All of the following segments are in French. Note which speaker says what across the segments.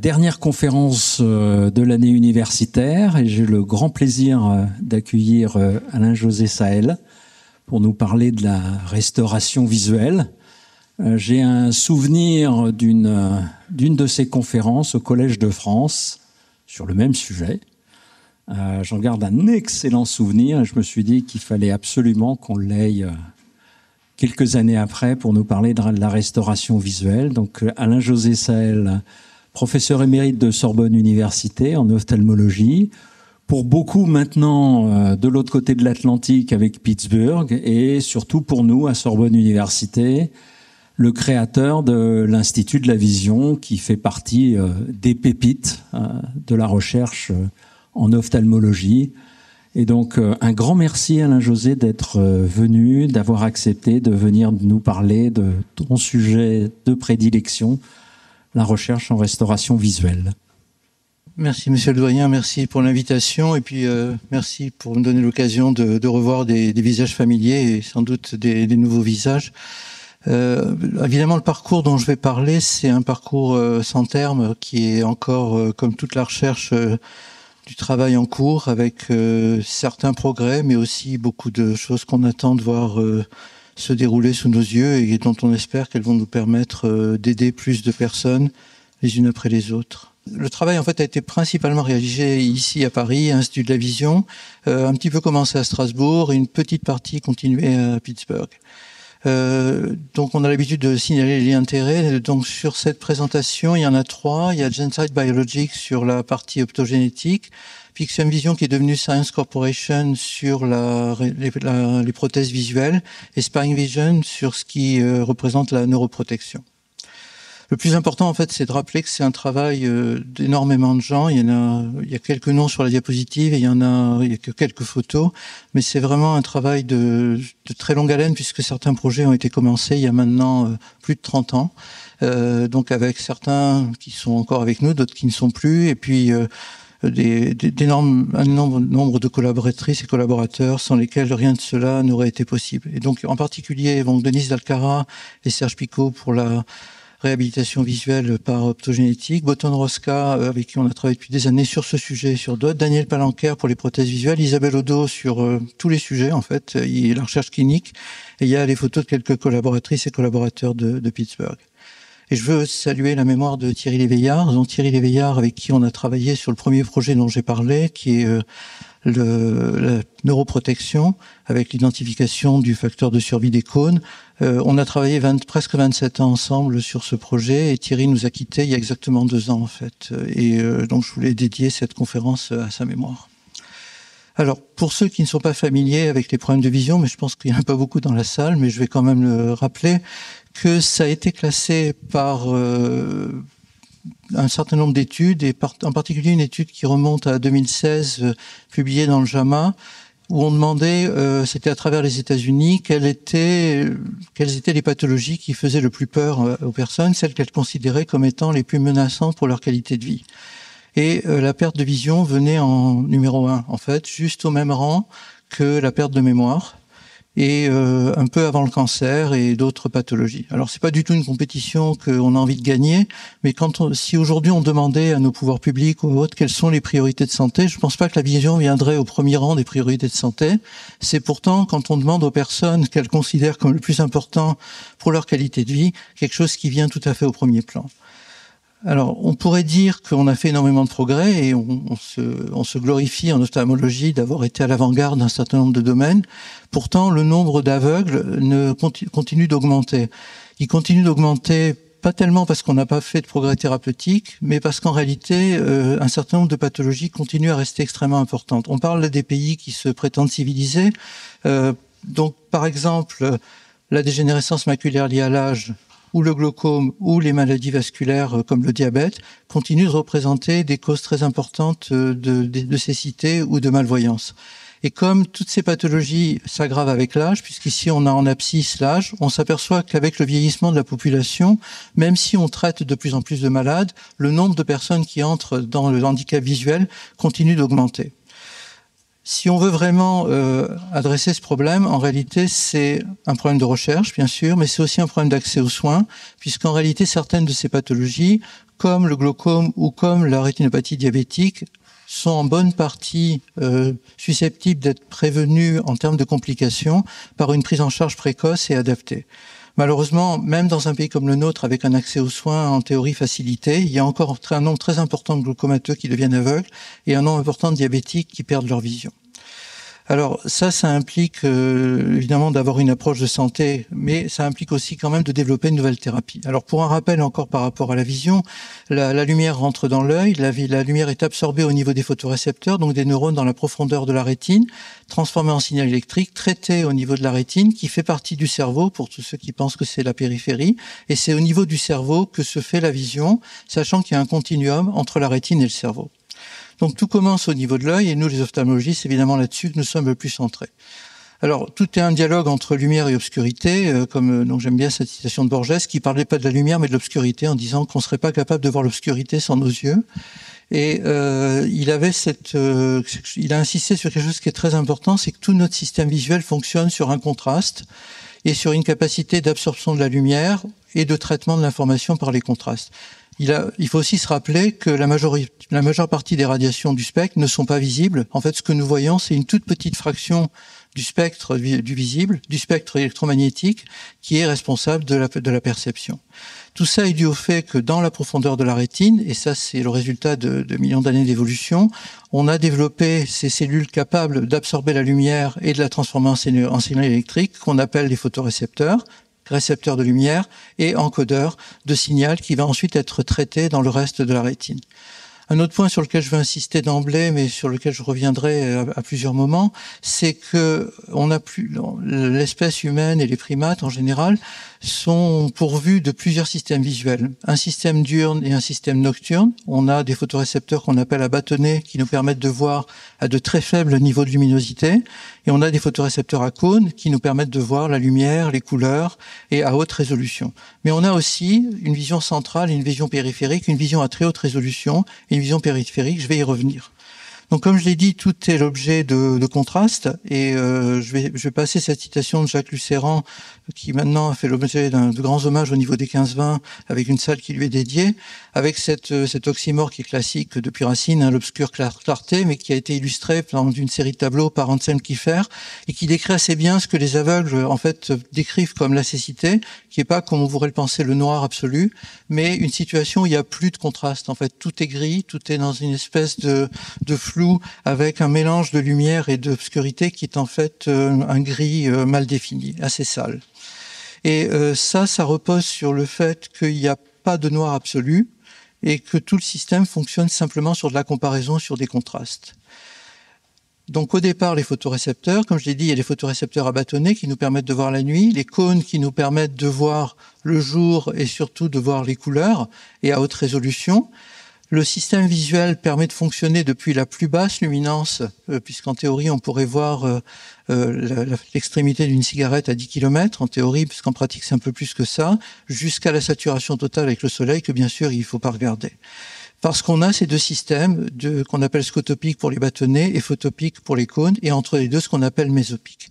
Speaker 1: dernière conférence de l'année universitaire et j'ai le grand plaisir d'accueillir Alain-José Sahel pour nous parler de la restauration visuelle. J'ai un souvenir d'une de ces conférences au Collège de France sur le même sujet. J'en garde un excellent souvenir et je me suis dit qu'il fallait absolument qu'on l'aille quelques années après pour nous parler de la restauration visuelle. Donc Alain-José Sahel, professeur émérite de Sorbonne Université en ophtalmologie, pour beaucoup maintenant de l'autre côté de l'Atlantique avec Pittsburgh et surtout pour nous à Sorbonne Université, le créateur de l'Institut de la Vision qui fait partie des pépites de la recherche en ophtalmologie. Et donc un grand merci Alain-José d'être venu, d'avoir accepté de venir nous parler de ton sujet de prédilection, la recherche en restauration visuelle.
Speaker 2: Merci Monsieur le Doyen, merci pour l'invitation et puis merci pour me donner l'occasion de revoir des visages familiers et sans doute des nouveaux visages. Évidemment, le parcours dont je vais parler, c'est un parcours sans terme qui est encore, comme toute la recherche, du travail en cours avec certains progrès, mais aussi beaucoup de choses qu'on attend de voir se dérouler sous nos yeux et dont on espère qu'elles vont nous permettre d'aider plus de personnes les unes après les autres. Le travail en fait a été principalement réalisé ici à Paris, à l'Institut de la Vision, un petit peu commencé à Strasbourg et une petite partie continuée à Pittsburgh. Donc on a l'habitude de signaler les liens d'intérêt. Donc sur cette présentation, il y en a 3. Il y a GenSight Biologics sur la partie optogénétique, Pixium Vision qui est devenu Science Corporation sur les prothèses visuelles et Spine Vision sur ce qui représente la neuroprotection. Le plus important, en fait, c'est de rappeler que c'est un travail d'énormément de gens. Il y a quelques noms sur la diapositive et il y a que quelques photos. Mais c'est vraiment un travail de très longue haleine puisque certains projets ont été commencés il y a maintenant plus de 30 ans. Donc avec certains qui sont encore avec nous, d'autres qui ne sont plus. Et puis un nombre de collaboratrices et collaborateurs sans lesquels rien de cela n'aurait été possible. Et donc en particulier, donc Denise Dalcara et Serge Picot pour la réhabilitation visuelle par optogénétique, Boton Rosca, avec qui on a travaillé depuis des années sur ce sujet et sur d'autres, Daniel Palanquer pour les prothèses visuelles, Isabelle Odo sur tous les sujets, en fait, il y a la recherche clinique, et il y a les photos de quelques collaboratrices et collaborateurs de Pittsburgh. Et je veux saluer la mémoire de Thierry Léveillard, donc Thierry Léveillard avec qui on a travaillé sur le premier projet dont j'ai parlé, qui est la neuroprotection avec l'identification du facteur de survie des cônes. On a travaillé presque 27 ans ensemble sur ce projet et Thierry nous a quittés il y a exactement 2 ans en fait. Et donc je voulais dédier cette conférence à sa mémoire. Alors pour ceux qui ne sont pas familiers avec les problèmes de vision, mais je pense qu'il n'y en a pas beaucoup dans la salle, mais je vais quand même le rappeler, que ça a été classé par un certain nombre d'études, et en particulier une étude qui remonte à 2016, publiée dans le JAMA, où on demandait, c'était à travers les États-Unis, quelles étaient les pathologies qui faisaient le plus peur aux personnes, celles qu'elles considéraient comme étant les plus menaçantes pour leur qualité de vie. Et la perte de vision venait en numéro 1, en fait, juste au même rang que la perte de mémoire, et un peu avant le cancer et d'autres pathologies. Alors c'est pas du tout une compétition qu'on a envie de gagner, mais si aujourd'hui on demandait à nos pouvoirs publics ou autres quelles sont les priorités de santé, je pense pas que la vision viendrait au premier rang des priorités de santé. C'est pourtant quand on demande aux personnes qu'elles considèrent comme le plus important pour leur qualité de vie, quelque chose qui vient tout à fait au premier plan. Alors, on pourrait dire qu'on a fait énormément de progrès et on se glorifie en ophtalmologie d'avoir été à l'avant-garde d'un certain nombre de domaines. Pourtant, le nombre d'aveugles continue d'augmenter. Il continue d'augmenter pas tellement parce qu'on n'a pas fait de progrès thérapeutique, mais parce qu'en réalité, un certain nombre de pathologies continuent à rester extrêmement importantes. On parle des pays qui se prétendent civilisés. Donc, par exemple, la dégénérescence maculaire liée à l'âge, ou le glaucome, ou les maladies vasculaires comme le diabète, continuent de représenter des causes très importantes de cécité ou de malvoyance. Et comme toutes ces pathologies s'aggravent avec l'âge, puisqu'ici on a en abscisse l'âge, on s'aperçoit qu'avec le vieillissement de la population, même si on traite de plus en plus de malades, le nombre de personnes qui entrent dans le handicap visuel continue d'augmenter. Si on veut vraiment adresser ce problème, en réalité, c'est un problème de recherche, bien sûr, mais c'est aussi un problème d'accès aux soins, puisqu'en réalité, certaines de ces pathologies, comme le glaucome ou comme la rétinopathie diabétique, sont en bonne partie susceptibles d'être prévenues en termes de complications par une prise en charge précoce et adaptée. Malheureusement, même dans un pays comme le nôtre, avec un accès aux soins en théorie facilité, il y a encore un nombre très important de glaucomateux qui deviennent aveugles et un nombre important de diabétiques qui perdent leur vision. Alors ça implique évidemment d'avoir une approche de santé, mais ça implique aussi quand même de développer une nouvelle thérapie. Alors pour un rappel encore par rapport à la vision, la lumière rentre dans l'œil, la lumière est absorbée au niveau des photorécepteurs, donc des neurones dans la profondeur de la rétine, transformée en signal électrique, traitée au niveau de la rétine, qui fait partie du cerveau, pour tous ceux qui pensent que c'est la périphérie, et c'est au niveau du cerveau que se fait la vision, sachant qu'il y a un continuum entre la rétine et le cerveau. Donc tout commence au niveau de l'œil et nous, les ophtalmologistes, évidemment là-dessus, nous sommes le plus centrés. Alors tout est un dialogue entre lumière et obscurité, donc j'aime bien cette citation de Borges qui parlait pas de la lumière mais de l'obscurité en disant qu'on serait pas capable de voir l'obscurité sans nos yeux. Et il a insisté sur quelque chose qui est très important, c'est que tout notre système visuel fonctionne sur un contraste et sur une capacité d'absorption de la lumière et de traitement de l'information par les contrastes. Il faut aussi se rappeler que la majeure partie des radiations du spectre ne sont pas visibles. En fait, ce que nous voyons, c'est une toute petite fraction du spectre du visible, du spectre électromagnétique, qui est responsable de la perception. Tout ça est dû au fait que dans la profondeur de la rétine, et ça c'est le résultat de millions d'années d'évolution, on a développé ces cellules capables d'absorber la lumière et de la transformer en signal électrique, qu'on appelle les photorécepteurs, récepteurs de lumière et encodeurs de signal qui va ensuite être traité dans le reste de la rétine. Un autre point sur lequel je veux insister d'emblée, mais sur lequel je reviendrai à plusieurs moments, c'est que l'espèce humaine et les primates en général sont pourvus de plusieurs systèmes visuels. Un système diurne et un système nocturne. On a des photorécepteurs qu'on appelle à bâtonnets qui nous permettent de voir à de très faibles niveaux de luminosité. Et on a des photorécepteurs à cônes qui nous permettent de voir la lumière, les couleurs et à haute résolution. Mais on a aussi une vision centrale et une vision périphérique, une vision à très haute résolution et une vision périphérique. Je vais y revenir. Donc, comme je l'ai dit, tout est l'objet de contraste. Et je vais passer cette citation de Jacques Lucéran, qui maintenant a fait l'objet de grands hommages au niveau des 15-20, avec une salle qui lui est dédiée, avec cet oxymore qui est classique depuis Racine, l'obscure clarté, mais qui a été illustré dans une série de tableaux par Anselm Kiefer, et qui décrit assez bien ce que les aveugles, en fait, décrivent comme la cécité, qui est pas, comme on pourrait le penser, le noir absolu, mais une situation où il n'y a plus de contraste. En fait, tout est gris, tout est dans une espèce de flou, avec un mélange de lumière et d'obscurité qui est en fait un gris mal défini, assez sale. Et ça repose sur le fait qu'il n'y a pas de noir absolu et que tout le système fonctionne simplement sur de la comparaison, sur des contrastes. Donc au départ, les photorécepteurs, comme je l'ai dit, il y a les photorécepteurs à bâtonnets qui nous permettent de voir la nuit, les cônes qui nous permettent de voir le jour et surtout de voir les couleurs et à haute résolution. Le système visuel permet de fonctionner depuis la plus basse luminance, puisqu'en théorie, on pourrait voir l'extrémité d'une cigarette à 10 km, en théorie, puisqu'en pratique, c'est un peu plus que ça, jusqu'à la saturation totale avec le soleil, que bien sûr, il ne faut pas regarder. Parce qu'on a ces deux systèmes qu'on appelle scotopique pour les bâtonnets et photopique pour les cônes, et entre les deux, ce qu'on appelle mésopique.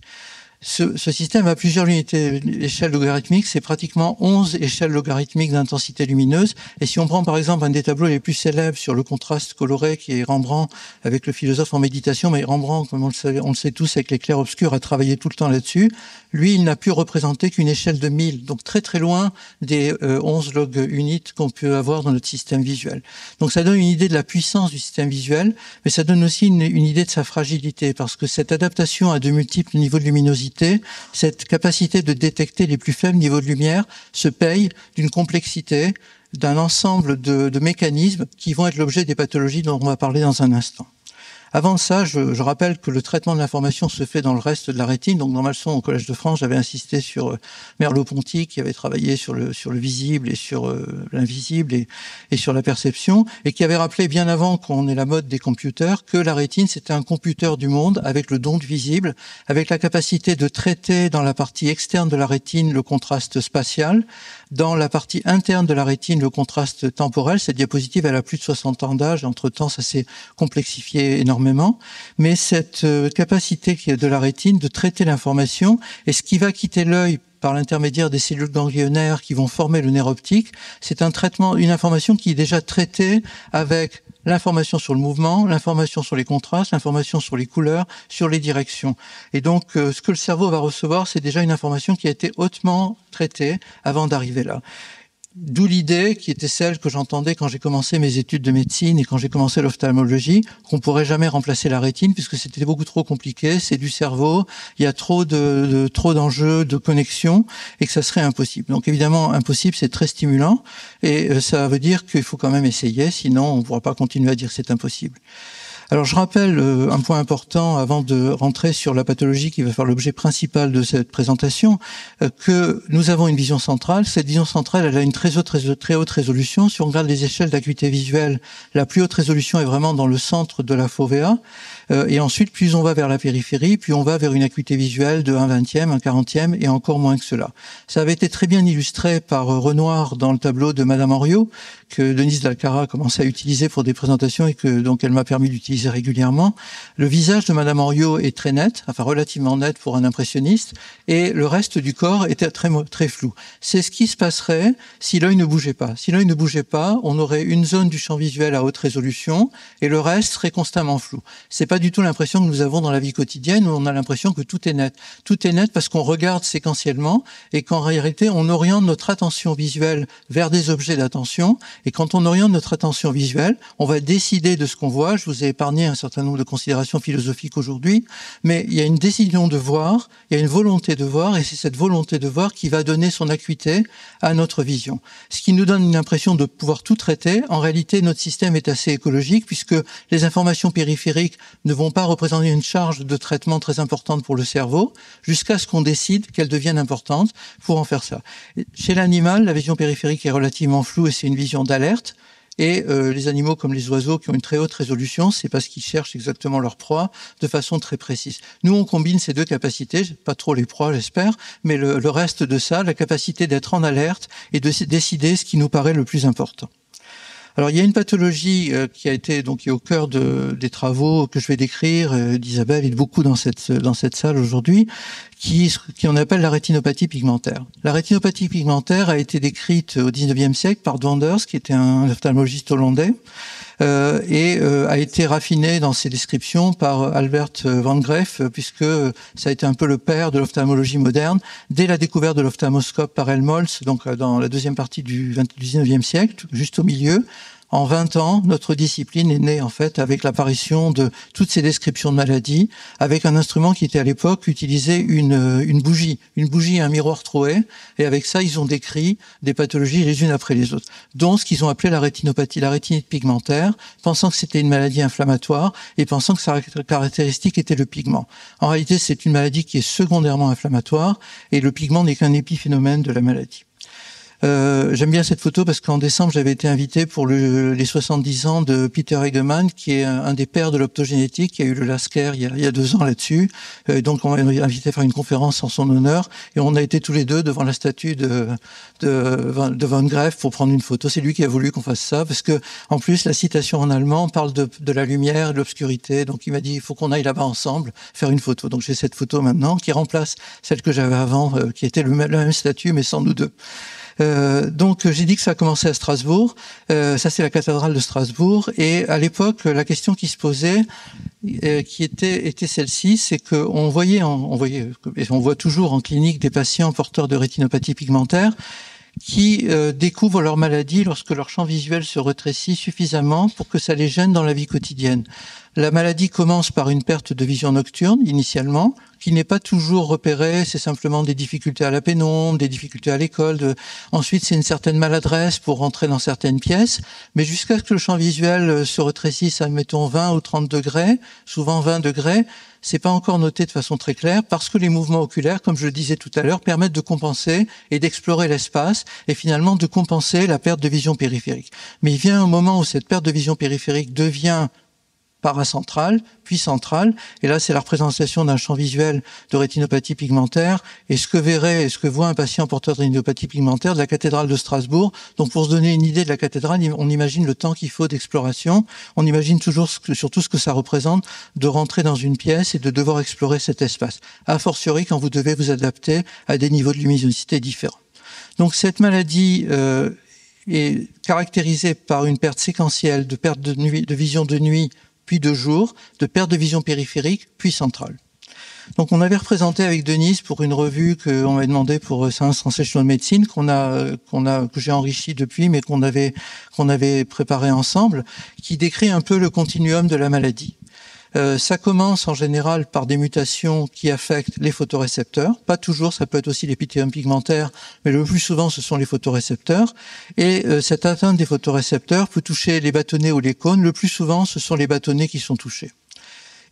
Speaker 2: Ce système a plusieurs unités d'échelle logarithmique, c'est pratiquement 11 échelles logarithmiques d'intensité lumineuse. Et si on prend par exemple un des tableaux les plus célèbres sur le contraste coloré qui est Rembrandt avec le philosophe en méditation, mais Rembrandt, comme on le sait tous avec les clairs-obscurs, a travaillé tout le temps là-dessus. Lui, il n'a pu représenter qu'une échelle de 1000, donc très très loin des 11 log units qu'on peut avoir dans notre système visuel. Donc ça donne une idée de la puissance du système visuel, mais ça donne aussi une idée de sa fragilité, parce que cette adaptation à de multiples niveaux de luminosité, cette capacité de détecter les plus faibles niveaux de lumière se paye d'une complexité, d'un ensemble de mécanismes qui vont être l'objet des pathologies dont on va parler dans un instant. Avant ça, je rappelle que le traitement de l'information se fait dans le reste de la rétine. Donc, dans ma leçon au Collège de France, j'avais insisté sur Merleau-Ponty, qui avait travaillé sur le visible et sur l'invisible et sur la perception, et qui avait rappelé bien avant qu'on ait la mode des computers que la rétine, c'était un computer du monde avec le don du visible, avec la capacité de traiter dans la partie externe de la rétine le contraste spatial, dans la partie interne de la rétine le contraste temporel. Cette diapositive, elle a plus de 60 ans d'âge. Entre-temps, ça s'est complexifié énormément. énormément, mais cette capacité qui est de la rétine de traiter l'information, et ce qui va quitter l'œil par l'intermédiaire des cellules ganglionnaires qui vont former le nerf optique, c'est un traitement, une information qui est déjà traitée avec l'information sur le mouvement, l'information sur les contrastes, l'information sur les couleurs, sur les directions. Et donc, ce que le cerveau va recevoir, c'est déjà une information qui a été hautement traitée avant d'arriver là. D'où l'idée qui était celle que j'entendais quand j'ai commencé mes études de médecine et quand j'ai commencé l'ophtalmologie, qu'on pourrait jamais remplacer la rétine puisque c'était beaucoup trop compliqué, c'est du cerveau, il y a trop d'enjeux, de connexions et que ça serait impossible. Donc évidemment, impossible, c'est très stimulant et ça veut dire qu'il faut quand même essayer, sinon on ne pourra pas continuer à dire que c'est impossible. Alors je rappelle un point important avant de rentrer sur la pathologie qui va faire l'objet principal de cette présentation, que nous avons une vision centrale. Cette vision centrale, elle a une très haute résolution. Si on regarde les échelles d'acuité visuelle, la plus haute résolution est vraiment dans le centre de la fovea. Et ensuite, plus on va vers la périphérie, plus on va vers une acuité visuelle de 1/20e, 1/40e et encore moins que cela. Ça avait été très bien illustré par Renoir dans le tableau de Madame Henriot, que Denise Dalcara commençait à utiliser pour des présentations et que donc elle m'a permis d'utiliser régulièrement. Le visage de Madame Henriot est très net, enfin relativement net pour un impressionniste, et le reste du corps était très flou. C'est ce qui se passerait si l'œil ne bougeait pas. Si l'œil ne bougeait pas, on aurait une zone du champ visuel à haute résolution et le reste serait constamment flou. C'est pas du tout l'impression que nous avons dans la vie quotidienne où on a l'impression que tout est net. Tout est net parce qu'on regarde séquentiellement et qu'en réalité, on oriente notre attention visuelle vers des objets d'attention. Et quand on oriente notre attention visuelle, on va décider de ce qu'on voit. Je vous ai épargné un certain nombre de considérations philosophiques aujourd'hui, mais il y a une décision de voir, il y a une volonté de voir, et c'est cette volonté de voir qui va donner son acuité à notre vision. Ce qui nous donne une impression de pouvoir tout traiter. En réalité, notre système est assez écologique puisque les informations périphériques ne vont pas représenter une charge de traitement très importante pour le cerveau, jusqu'à ce qu'on décide qu'elles deviennent importantes pour en faire ça. Chez l'animal, la vision périphérique est relativement floue et c'est une vision d'alerte. Et les animaux comme les oiseaux qui ont une très haute résolution, c'est parce qu'ils cherchent exactement leur proie de façon très précise. Nous, on combine ces deux capacités, pas trop les proies, j'espère, mais le reste de ça, la capacité d'être en alerte et de décider ce qui nous paraît le plus important. Alors, il y a une pathologie qui a été donc qui est au cœur des travaux que je vais décrire d'Isabelle et de beaucoup dans cette salle aujourd'hui, qui on appelle la rétinopathie pigmentaire. La rétinopathie pigmentaire a été décrite au XIXe siècle par Dwanders, qui était un ophtalmologiste hollandais, et a été raffinée dans ses descriptions par Albert van Graef, puisque ça a été un peu le père de l'ophtalmologie moderne, dès la découverte de l'ophtalmoscope par Helmholtz, donc dans la deuxième partie du XIXe siècle, juste au milieu. En 20 ans, notre discipline est née en fait avec l'apparition de toutes ces descriptions de maladies, avec un instrument qui était à l'époque utilisait une bougie et un miroir troué, et avec ça ils ont décrit des pathologies les unes après les autres, dont ce qu'ils ont appelé la rétinopathie, la rétinite pigmentaire, pensant que c'était une maladie inflammatoire et pensant que sa caractéristique était le pigment. En réalité, c'est une maladie qui est secondairement inflammatoire et le pigment n'est qu'un épiphénomène de la maladie. J'aime bien cette photo parce qu'en décembre, j'avais été invité pour les 70 ans de Peter Hegemann, qui est un des pères de l'optogénétique, qui a eu le Lasker il y a 2 ans là-dessus. Donc, on m'a invité à faire une conférence en son honneur. Et on a été tous les deux devant la statue de Van Graef pour prendre une photo. C'est lui qui a voulu qu'on fasse ça parce que, en plus, la citation en allemand parle de la lumière, de l'obscurité. Donc, il m'a dit, il faut qu'on aille là-bas ensemble faire une photo. Donc, j'ai cette photo maintenant qui remplace celle que j'avais avant, qui était la même statue, mais sans nous deux. Donc j'ai dit que ça a commencé à Strasbourg, ça c'est la cathédrale de Strasbourg, et à l'époque la question qui se posait, qui était celle-ci, c'est qu'on voyait, et on voit toujours en clinique des patients porteurs de rétinopathie pigmentaire qui découvrent leur maladie lorsque leur champ visuel se rétrécit suffisamment pour que ça les gêne dans la vie quotidienne. La maladie commence par une perte de vision nocturne initialement, qui n'est pas toujours repérée, c'est simplement des difficultés à la pénombre, des difficultés à l'école. Ensuite, c'est une certaine maladresse pour rentrer dans certaines pièces, mais jusqu'à ce que le champ visuel se rétrécisse à, mettons, 20 ou 30 degrés, souvent 20 degrés, c'est pas encore noté de façon très claire, parce que les mouvements oculaires, comme je le disais tout à l'heure, permettent de compenser et d'explorer l'espace, et finalement de compenser la perte de vision périphérique. Mais il vient un moment où cette perte de vision périphérique devient paracentrale, puis centrale. Et là, c'est la représentation d'un champ visuel de rétinopathie pigmentaire et ce que voit un patient porteur de rétinopathie pigmentaire de la cathédrale de Strasbourg. Donc, pour se donner une idée de la cathédrale, on imagine le temps qu'il faut d'exploration. On imagine surtout ce que ça représente de rentrer dans une pièce et de devoir explorer cet espace. A fortiori, quand vous devez vous adapter à des niveaux de luminosité différents. Donc, cette maladie est caractérisée par une perte séquentielle de perte de vision de nuit puis de jour, de perte de vision périphérique, puis centrale. Donc on avait représenté avec Denise pour une revue qu'on m'avait demandé pour Science Translational Medicine, que j'ai enrichi depuis, mais qu'on avait préparé ensemble, qui décrit un peu le continuum de la maladie. Ça commence en général par des mutations qui affectent les photorécepteurs. Pas toujours, ça peut être aussi l'épithélium pigmentaire, mais le plus souvent ce sont les photorécepteurs. Et cette atteinte des photorécepteurs peut toucher les bâtonnets ou les cônes. Le plus souvent, ce sont les bâtonnets qui sont touchés.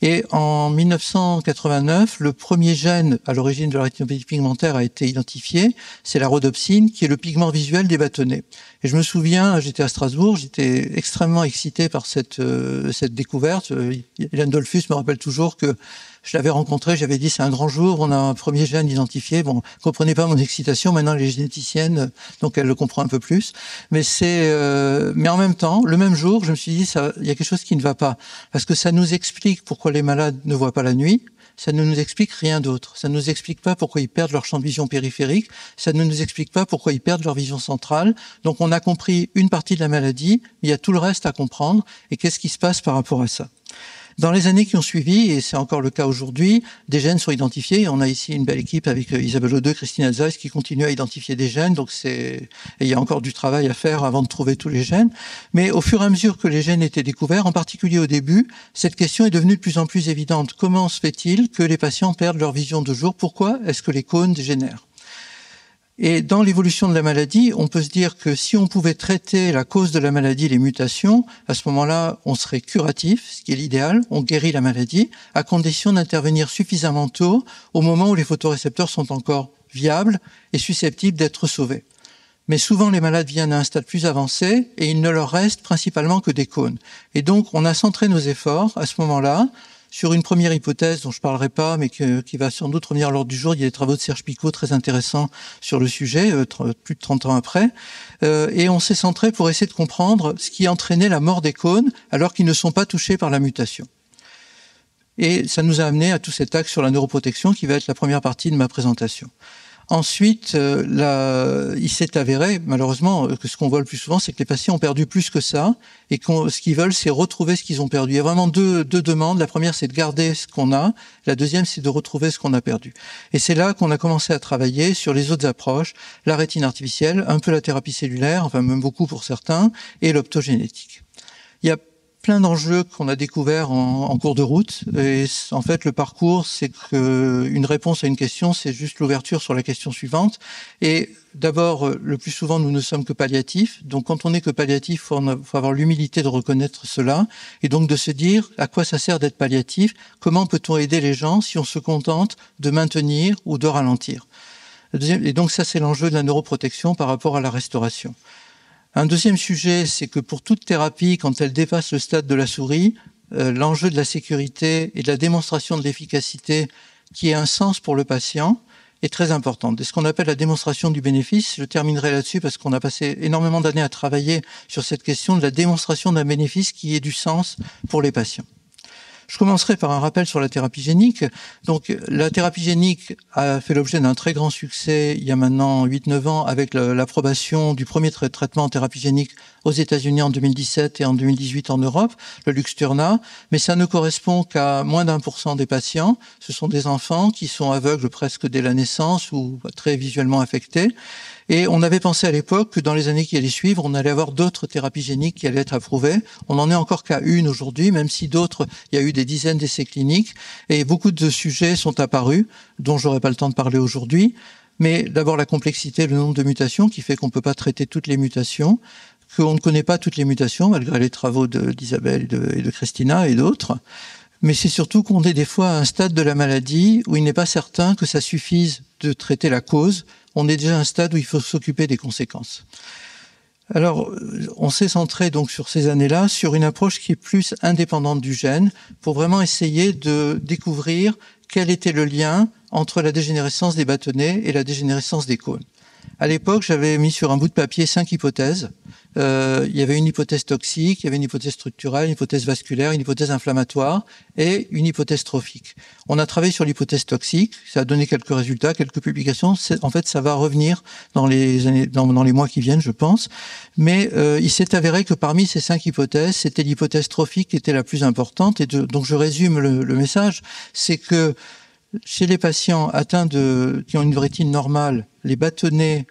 Speaker 2: Et en 1989, le premier gène à l'origine de la rétinopathie pigmentaire a été identifié, c'est la rhodopsine, qui est le pigment visuel des bâtonnets. Et je me souviens, j'étais à Strasbourg, j'étais extrêmement excité par cette découverte. Hélène Dollfus me rappelle toujours que je l'avais rencontré, j'avais dit c'est un grand jour, on a un premier gène identifié. Bon, comprenez pas mon excitation, maintenant elle est généticienne, donc elle le comprend un peu plus. Mais mais en même temps, le même jour, je me suis dit il y a quelque chose qui ne va pas, parce que ça nous explique pourquoi les malades ne voient pas la nuit. Ça ne nous explique rien d'autre. Ça ne nous explique pas pourquoi ils perdent leur champ de vision périphérique. Ça ne nous explique pas pourquoi ils perdent leur vision centrale. Donc on a compris une partie de la maladie, mais il y a tout le reste à comprendre. Et qu'est-ce qui se passe par rapport à ça ? Dans les années qui ont suivi, et c'est encore le cas aujourd'hui, des gènes sont identifiés. On a ici une belle équipe avec Isabelle Audeux, Christine Zeiss qui continue à identifier des gènes. Donc et il y a encore du travail à faire avant de trouver tous les gènes. Mais au fur et à mesure que les gènes étaient découverts, en particulier au début, cette question est devenue de plus en plus évidente. Comment se fait-il que les patients perdent leur vision de jour ? Pourquoi est-ce que les cônes dégénèrent ? Et dans l'évolution de la maladie, on peut se dire que si on pouvait traiter la cause de la maladie, les mutations, à ce moment-là, on serait curatif, ce qui est l'idéal, on guérit la maladie, à condition d'intervenir suffisamment tôt, au moment où les photorécepteurs sont encore viables et susceptibles d'être sauvés. Mais souvent, les malades viennent à un stade plus avancé et il ne leur reste principalement que des cônes. Et donc, on a centré nos efforts à ce moment-là sur une première hypothèse dont je ne parlerai pas, mais qui va sans doute revenir à l'ordre du jour. Il y a des travaux de Serge Picot très intéressants sur le sujet, plus de 30 ans après. Et on s'est centré pour essayer de comprendre ce qui entraînait la mort des cônes alors qu'ils ne sont pas touchés par la mutation. Et ça nous a amené à tout cet axe sur la neuroprotection qui va être la première partie de ma présentation. Ensuite, il s'est avéré, malheureusement, que ce qu'on voit le plus souvent, c'est que les patients ont perdu plus que ça, et ce qu'ils veulent, c'est retrouver ce qu'ils ont perdu. Il y a vraiment deux demandes. La première, c'est de garder ce qu'on a. La deuxième, c'est de retrouver ce qu'on a perdu. Et c'est là qu'on a commencé à travailler sur les autres approches, la rétine artificielle, un peu la thérapie cellulaire, enfin même beaucoup pour certains, et l'optogénétique. Il y a plein d'enjeux qu'on a découverts en cours de route. Et en fait, le parcours, c'est qu'une réponse à une question, c'est juste l'ouverture sur la question suivante. Et d'abord, le plus souvent, nous ne sommes que palliatifs. Donc, quand on n'est que palliatif, faut avoir l'humilité de reconnaître cela. Et donc, de se dire à quoi ça sert d'être palliatif? Comment peut-on aider les gens si on se contente de maintenir ou de ralentir? Et donc, ça, c'est l'enjeu de la neuroprotection par rapport à la restauration. Un deuxième sujet, c'est que pour toute thérapie, quand elle dépasse le stade de la souris, l'enjeu de la sécurité et de la démonstration de l'efficacité qui ait un sens pour le patient est très important. C'est ce qu'on appelle la démonstration du bénéfice. Je terminerai là-dessus parce qu'on a passé énormément d'années à travailler sur cette question de la démonstration d'un bénéfice qui ait du sens pour les patients. Je commencerai par un rappel sur la thérapie génique. Donc, la thérapie génique a fait l'objet d'un très grand succès il y a maintenant 8-9 ans avec l'approbation du premier traitement en thérapie génique aux États-Unis en 2017 et en 2018 en Europe, le Luxturna. Mais ça ne correspond qu'à moins d'1% des patients. Ce sont des enfants qui sont aveugles presque dès la naissance ou très visuellement affectés. Et on avait pensé à l'époque que dans les années qui allaient suivre, on allait avoir d'autres thérapies géniques qui allaient être approuvées. On n'en est encore qu'à une aujourd'hui, même si d'autres, il y a eu des dizaines d'essais cliniques et beaucoup de sujets sont apparus, dont j'aurai pas le temps de parler aujourd'hui. Mais d'abord la complexité, le nombre de mutations qui fait qu'on ne peut pas traiter toutes les mutations, qu'on ne connaît pas toutes les mutations malgré les travaux d'Isabelle et de Christina et d'autres. Mais c'est surtout qu'on est des fois à un stade de la maladie où il n'est pas certain que ça suffise de traiter la cause. On est déjà à un stade où il faut s'occuper des conséquences. Alors, on s'est centré donc sur ces années-là, sur une approche qui est plus indépendante du gène, pour vraiment essayer de découvrir quel était le lien entre la dégénérescence des bâtonnets et la dégénérescence des cônes. À l'époque, j'avais mis sur un bout de papier 5 hypothèses. Il y avait une hypothèse toxique, il y avait une hypothèse structurelle, une hypothèse vasculaire, une hypothèse inflammatoire et une hypothèse trophique. On a travaillé sur l'hypothèse toxique, ça a donné quelques résultats, quelques publications. En fait, ça va revenir dans les mois qui viennent, je pense. Mais il s'est avéré que parmi ces 5 hypothèses, c'était l'hypothèse trophique qui était la plus importante. Et donc, je résume le message, c'est que chez les patients atteints qui ont une rétine normale, les bâtonnets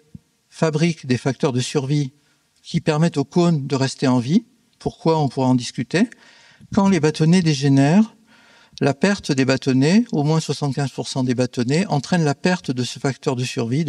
Speaker 2: fabriquent des facteurs de survie qui permettent aux cônes de rester en vie. Pourquoi? On pourra en discuter. Quand les bâtonnets dégénèrent, la perte des bâtonnets, au moins 75% des bâtonnets, entraîne la perte de ces facteurs de survie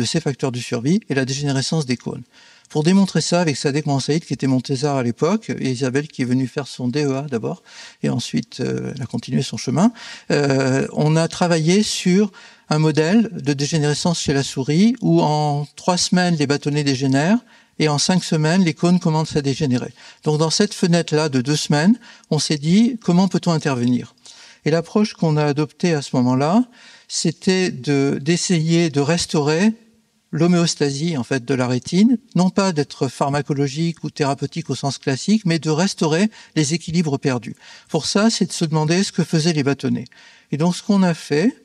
Speaker 2: et la dégénérescence des cônes. Pour démontrer ça avec Sadek Mohansaïd, qui était mon thésard à l'époque, et Isabelle qui est venue faire son DEA d'abord, et ensuite elle a continué son chemin, on a travaillé sur un modèle de dégénérescence chez la souris où en 3 semaines, les bâtonnets dégénèrent, et en 5 semaines, les cônes commencent à dégénérer. Donc dans cette fenêtre-là de 2 semaines, on s'est dit, comment peut-on intervenir? Et l'approche qu'on a adoptée à ce moment-là, c'était d'essayer de restaurer l'homéostasie en fait de la rétine, non pas d'être pharmacologique ou thérapeutique au sens classique, mais de restaurer les équilibres perdus. Pour ça, c'est de se demander ce que faisaient les bâtonnets. Et donc ce qu'on a fait,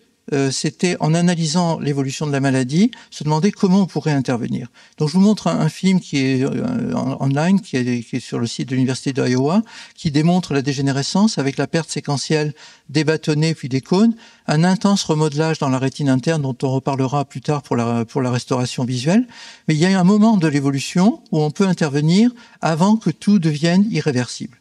Speaker 2: c'était en analysant l'évolution de la maladie, se demander comment on pourrait intervenir. Donc je vous montre un film qui est online, qui est sur le site de l'Université d'Iowa, qui démontre la dégénérescence avec la perte séquentielle des bâtonnets puis des cônes, un intense remodelage dans la rétine interne dont on reparlera plus tard pour la restauration visuelle. Mais il y a un moment de l'évolution où on peut intervenir avant que tout devienne irréversible.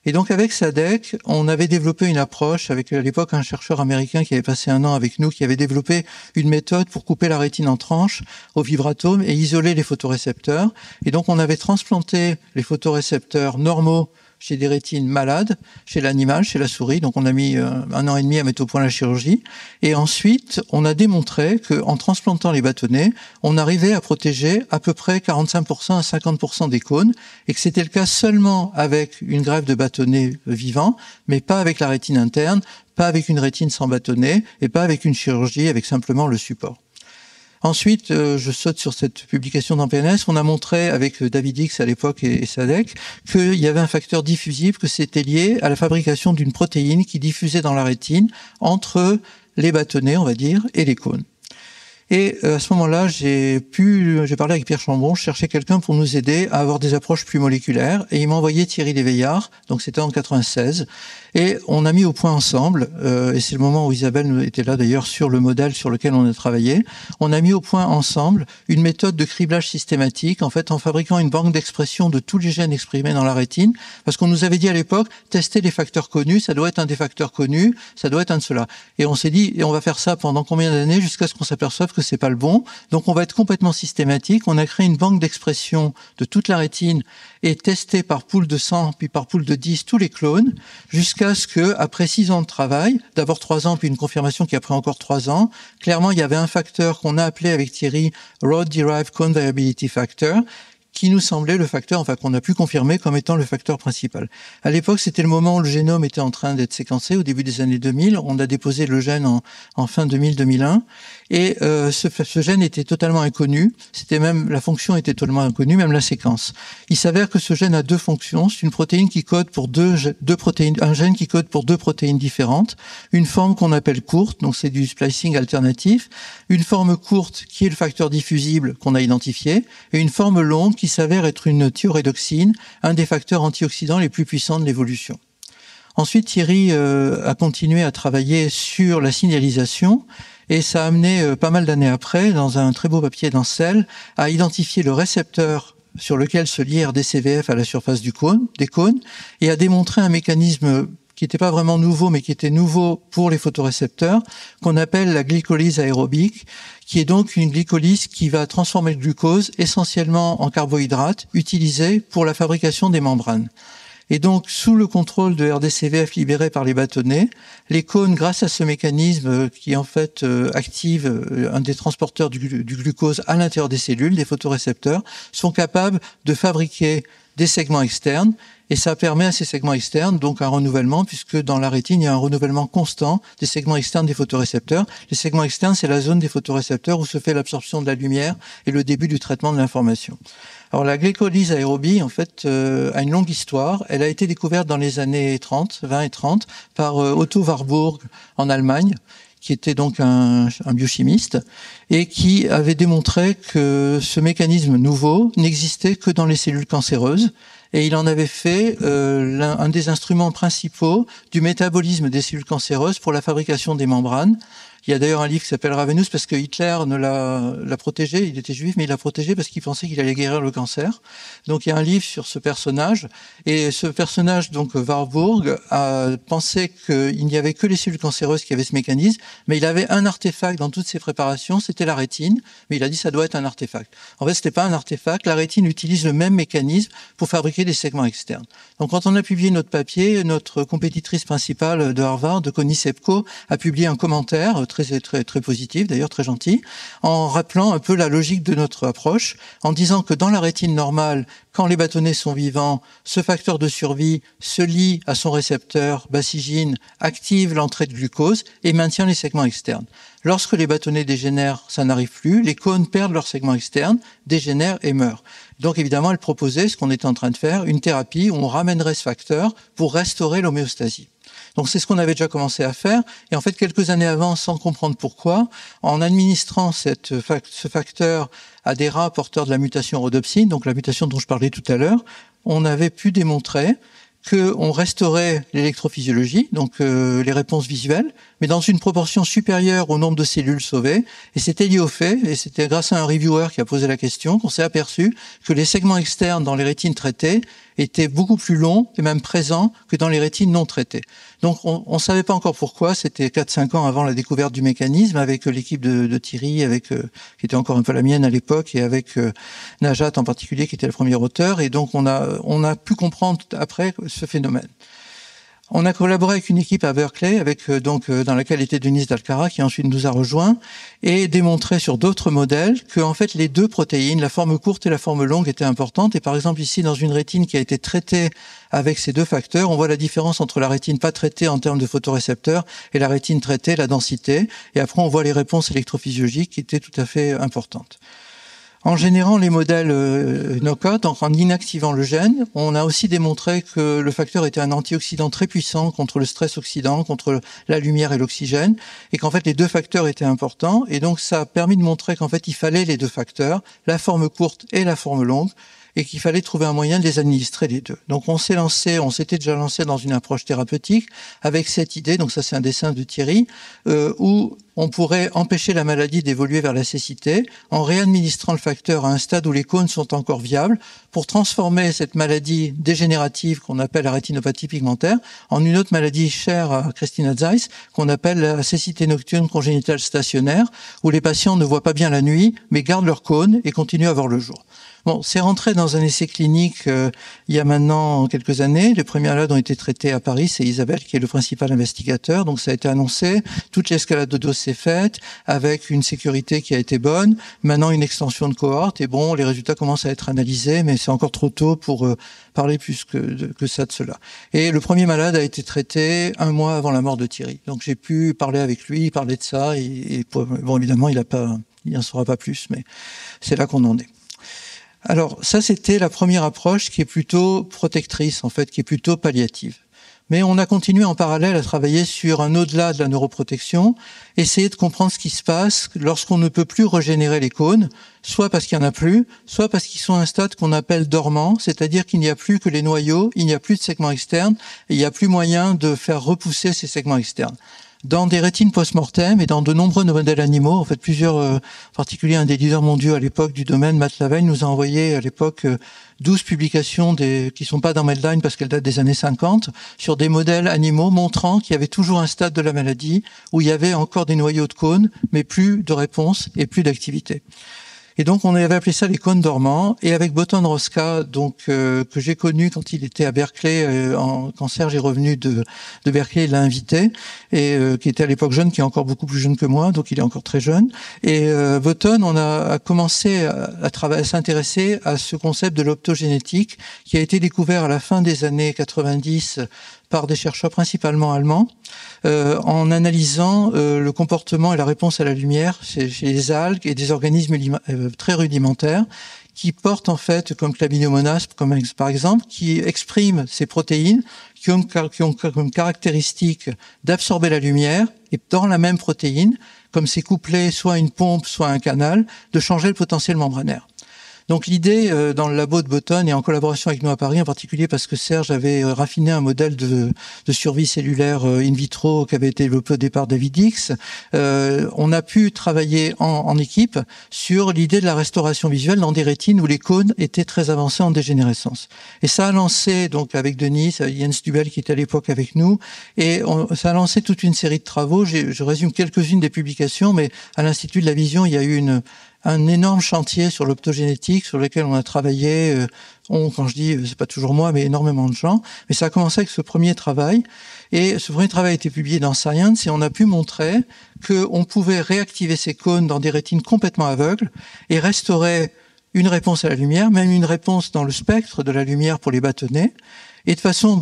Speaker 2: Et donc avec Sadek, on avait développé une approche avec à l'époque un chercheur américain qui avait passé 1 an avec nous, qui avait développé une méthode pour couper la rétine en tranches au vibratome et isoler les photorécepteurs. Et donc on avait transplanté les photorécepteurs normaux chez des rétines malades, chez l'animal, chez la souris. Donc on a mis 1 an et demi à mettre au point la chirurgie. Et ensuite, on a démontré qu'en transplantant les bâtonnets, on arrivait à protéger à peu près 45% à 50% des cônes, et que c'était le cas seulement avec une greffe de bâtonnets vivants, mais pas avec la rétine interne, pas avec une rétine sans bâtonnet, et pas avec une chirurgie avec simplement le support. Ensuite, je saute sur cette publication dans PNAS. On a montré avec David X à l'époque et Sadek qu'il y avait un facteur diffusible, que c'était lié à la fabrication d'une protéine qui diffusait dans la rétine entre les bâtonnets, on va dire, et les cônes. Et à ce moment-là, j'ai parlé avec Pierre Chambon, je cherchais quelqu'un pour nous aider à avoir des approches plus moléculaires, et il m'a envoyé Thierry Léveillard, donc c'était en 96, et on a mis au point ensemble, et c'est le moment où Isabelle était là d'ailleurs sur le modèle sur lequel on a travaillé, on a mis au point ensemble une méthode de criblage systématique, en fait en fabriquant une banque d'expression de tous les gènes exprimés dans la rétine, parce qu'on nous avait dit à l'époque, tester les facteurs connus, ça doit être un des facteurs connus, ça doit être un de ceux-là. Et on s'est dit, et on va faire ça pendant combien d'années jusqu'à ce qu'on s'aperçoive que c'est pas le bon. Donc on va être complètement systématique. On a créé une banque d'expression de toute la rétine et testé par pool de 100 puis par pool de 10 tous les clones jusqu'à ce que, après 6 ans de travail, d'abord 3 ans puis une confirmation qui a pris encore 3 ans, clairement il y avait un facteur qu'on a appelé avec Thierry Road Derived Cone Variability Factor, qui nous semblait le facteur, enfin qu'on a pu confirmer comme étant le facteur principal. À l'époque, c'était le moment où le génome était en train d'être séquencé, au début des années 2000. On a déposé le gène en fin 2000-2001. Et ce gène était totalement inconnu. La fonction était totalement inconnue, même la séquence. Il s'avère que ce gène a 2 fonctions. C'est une protéine qui code pour un gène qui code pour 2 protéines différentes. Une forme qu'on appelle courte, donc c'est du splicing alternatif. Une forme courte qui est le facteur diffusible qu'on a identifié. Et une forme longue qui s'avère être une thiorédoxine, un des facteurs antioxydants les plus puissants de l'évolution. Ensuite, Thierry a continué à travailler sur la signalisation et ça a amené pas mal d'années après, dans un très beau papier dans Cell, à identifier le récepteur sur lequel se lie RDCVF à la surface des cônes et à démontrer un mécanisme qui n'était pas vraiment nouveau, mais qui était nouveau pour les photorécepteurs, qu'on appelle la glycolyse aérobique, qui est donc une glycolyse qui va transformer le glucose essentiellement en carbohydrate, utilisé pour la fabrication des membranes. Et donc, sous le contrôle de RDCVF libéré par les bâtonnets, les cônes, grâce à ce mécanisme qui en fait active un des transporteurs du glucose à l'intérieur des cellules, des photorécepteurs, sont capables de fabriquer des segments externes. Et ça permet à ces segments externes donc un renouvellement, puisque dans la rétine, il y a un renouvellement constant des segments externes des photorécepteurs. Les segments externes, c'est la zone des photorécepteurs où se fait l'absorption de la lumière et le début du traitement de l'information. Alors la glycolyse aérobie, en fait, a une longue histoire. Elle a été découverte dans les années 20 et 30, par Otto Warburg en Allemagne, qui était donc un biochimiste, et qui avait démontré que ce mécanisme nouveau n'existait que dans les cellules cancéreuses. Et il en avait fait un des instruments principaux du métabolisme des cellules cancéreuses pour la fabrication des membranes. Il y a d'ailleurs un livre qui s'appelle Ravenous, parce que Hitler l'a protégé, il était juif, mais il l'a protégé parce qu'il pensait qu'il allait guérir le cancer. Donc il y a un livre sur ce personnage, et ce personnage, donc Warburg, a pensé qu'il n'y avait que les cellules cancéreuses qui avaient ce mécanisme, mais il avait un artefact dans toutes ses préparations, c'était la rétine, mais il a dit ça doit être un artefact. En fait, c'était pas un artefact, la rétine utilise le même mécanisme pour fabriquer des segments externes. Donc quand on a publié notre papier, notre compétitrice principale de Harvard, de Connie Sepko, a publié un commentaire très positif, d'ailleurs très gentil, en rappelant un peu la logique de notre approche, en disant que dans la rétine normale, quand les bâtonnets sont vivants, ce facteur de survie se lie à son récepteur bassigine, active l'entrée de glucose et maintient les segments externes. Lorsque les bâtonnets dégénèrent, ça n'arrive plus, les cônes perdent leurs segments externes, dégénèrent et meurent. Donc évidemment, elle proposait, ce qu'on était en train de faire, une thérapie où on ramènerait ce facteur pour restaurer l'homéostasie. Donc c'est ce qu'on avait déjà commencé à faire. Et en fait, quelques années avant, sans comprendre pourquoi, en administrant ce facteur à des rats porteurs de la mutation rhodopsine, donc la mutation dont je parlais tout à l'heure, on avait pu démontrer qu'on restaurait l'électrophysiologie, donc les réponses visuelles, mais dans une proportion supérieure au nombre de cellules sauvées. Et c'était lié au fait, et c'était grâce à un reviewer qui a posé la question, qu'on s'est aperçu que les segments externes dans les rétines traitées étaient beaucoup plus longs et même présents que dans les rétines non traitées. Donc on ne savait pas encore pourquoi, c'était 4-5 ans avant la découverte du mécanisme, avec l'équipe de Thierry, qui était encore un peu la mienne à l'époque, et avec Najat en particulier, qui était le premier auteur, et donc on a pu comprendre après ce phénomène. On a collaboré avec une équipe à Berkeley, dans laquelle était Denise Dalcara, qui ensuite nous a rejoints, et démontré sur d'autres modèles que, en fait, les deux protéines, la forme courte et la forme longue, étaient importantes. Et par exemple, ici, dans une rétine qui a été traitée avec ces deux facteurs, on voit la différence entre la rétine pas traitée en termes de photorécepteurs et la rétine traitée, la densité. Et après, on voit les réponses électrophysiologiques qui étaient tout à fait importantes. En générant les modèles knockout, donc en inactivant le gène, on a aussi démontré que le facteur était un antioxydant très puissant contre le stress oxydant, contre la lumière et l'oxygène, et qu'en fait les deux facteurs étaient importants. Et donc ça a permis de montrer qu'en fait il fallait les deux facteurs, la forme courte et la forme longue, et qu'il fallait trouver un moyen de les administrer les deux. Donc on s'était déjà lancé dans une approche thérapeutique avec cette idée, donc ça c'est un dessin de Thierry, où on pourrait empêcher la maladie d'évoluer vers la cécité en réadministrant le facteur à un stade où les cônes sont encore viables pour transformer cette maladie dégénérative qu'on appelle la rétinopathie pigmentaire en une autre maladie chère à Christina Zeiss qu'on appelle la cécité nocturne congénitale stationnaire, où les patients ne voient pas bien la nuit mais gardent leurs cônes et continuent à voir le jour. Bon, c'est rentré dans un essai clinique il y a maintenant quelques années. Les premiers malades ont été traités à Paris, c'est Isabelle qui est le principal investigateur, donc ça a été annoncé. Toute l'escalade de dose s'est faite, avec une sécurité qui a été bonne. Maintenant, une extension de cohorte, et bon, les résultats commencent à être analysés, mais c'est encore trop tôt pour parler plus que ça de cela. Et le premier malade a été traité 1 mois avant la mort de Thierry. Donc j'ai pu parler avec lui, parler de ça, et bon, évidemment, il n'en saura pas plus, mais c'est là qu'on en est. Alors ça, c'était la première approche qui est plutôt protectrice, en fait, qui est plutôt palliative. Mais on a continué en parallèle à travailler sur un au-delà de la neuroprotection, essayer de comprendre ce qui se passe lorsqu'on ne peut plus régénérer les cônes, soit parce qu'il n'y en a plus, soit parce qu'ils sont à un stade qu'on appelle dormant, c'est-à-dire qu'il n'y a plus que les noyaux, il n'y a plus de segments externes, et il n'y a plus moyen de faire repousser ces segments externes. Dans des rétines post-mortem et dans de nombreux modèles animaux, en fait plusieurs, en particulier un des leaders mondiaux à l'époque du domaine, Matt Lavelle, nous a envoyé à l'époque 12 publications qui sont pas dans Medline parce qu'elles datent des années 50, sur des modèles animaux montrant qu'il y avait toujours un stade de la maladie où il y avait encore des noyaux de cônes, mais plus de réponse et plus d'activité. Et donc, on avait appelé ça les cônes dormants. Et avec Boton Rosca, donc que j'ai connu quand il était à Berkeley, quand Serge est revenu de Berkeley, il l'a invité, et qui était à l'époque jeune, qui est encore beaucoup plus jeune que moi, donc il est encore très jeune. Et Boton, on a commencé à s'intéresser à ce concept de l'optogénétique, qui a été découvert à la fin des années 90 par des chercheurs principalement allemands, en analysant le comportement et la réponse à la lumière chez les algues et des organismes très rudimentaires qui portent en fait, comme Chlamydomonas par exemple, qui expriment ces protéines qui ont comme caractéristique d'absorber la lumière et dans la même protéine, comme c'est couplé soit à une pompe, soit à un canal, de changer le potentiel membranaire. Donc l'idée dans le labo de Boton et en collaboration avec nous à Paris en particulier parce que Serge avait raffiné un modèle de survie cellulaire in vitro qui avait été développé au départ David X, on a pu travailler en équipe sur l'idée de la restauration visuelle dans des rétines où les cônes étaient très avancés en dégénérescence. Et ça a lancé, donc avec Denis, Jens Dubel qui était à l'époque avec nous, et ça a lancé toute une série de travaux. Je résume quelques-unes des publications, mais à l'Institut de la Vision, il y a eu un énorme chantier sur l'optogénétique sur lequel on a travaillé, quand je dis, c'est pas toujours moi, mais énormément de gens. Mais ça a commencé avec ce premier travail. Et ce premier travail a été publié dans Science et on a pu montrer qu'on pouvait réactiver ces cônes dans des rétines complètement aveugles et restaurer une réponse à la lumière, même une réponse dans le spectre de la lumière pour les bâtonnets. Et de façon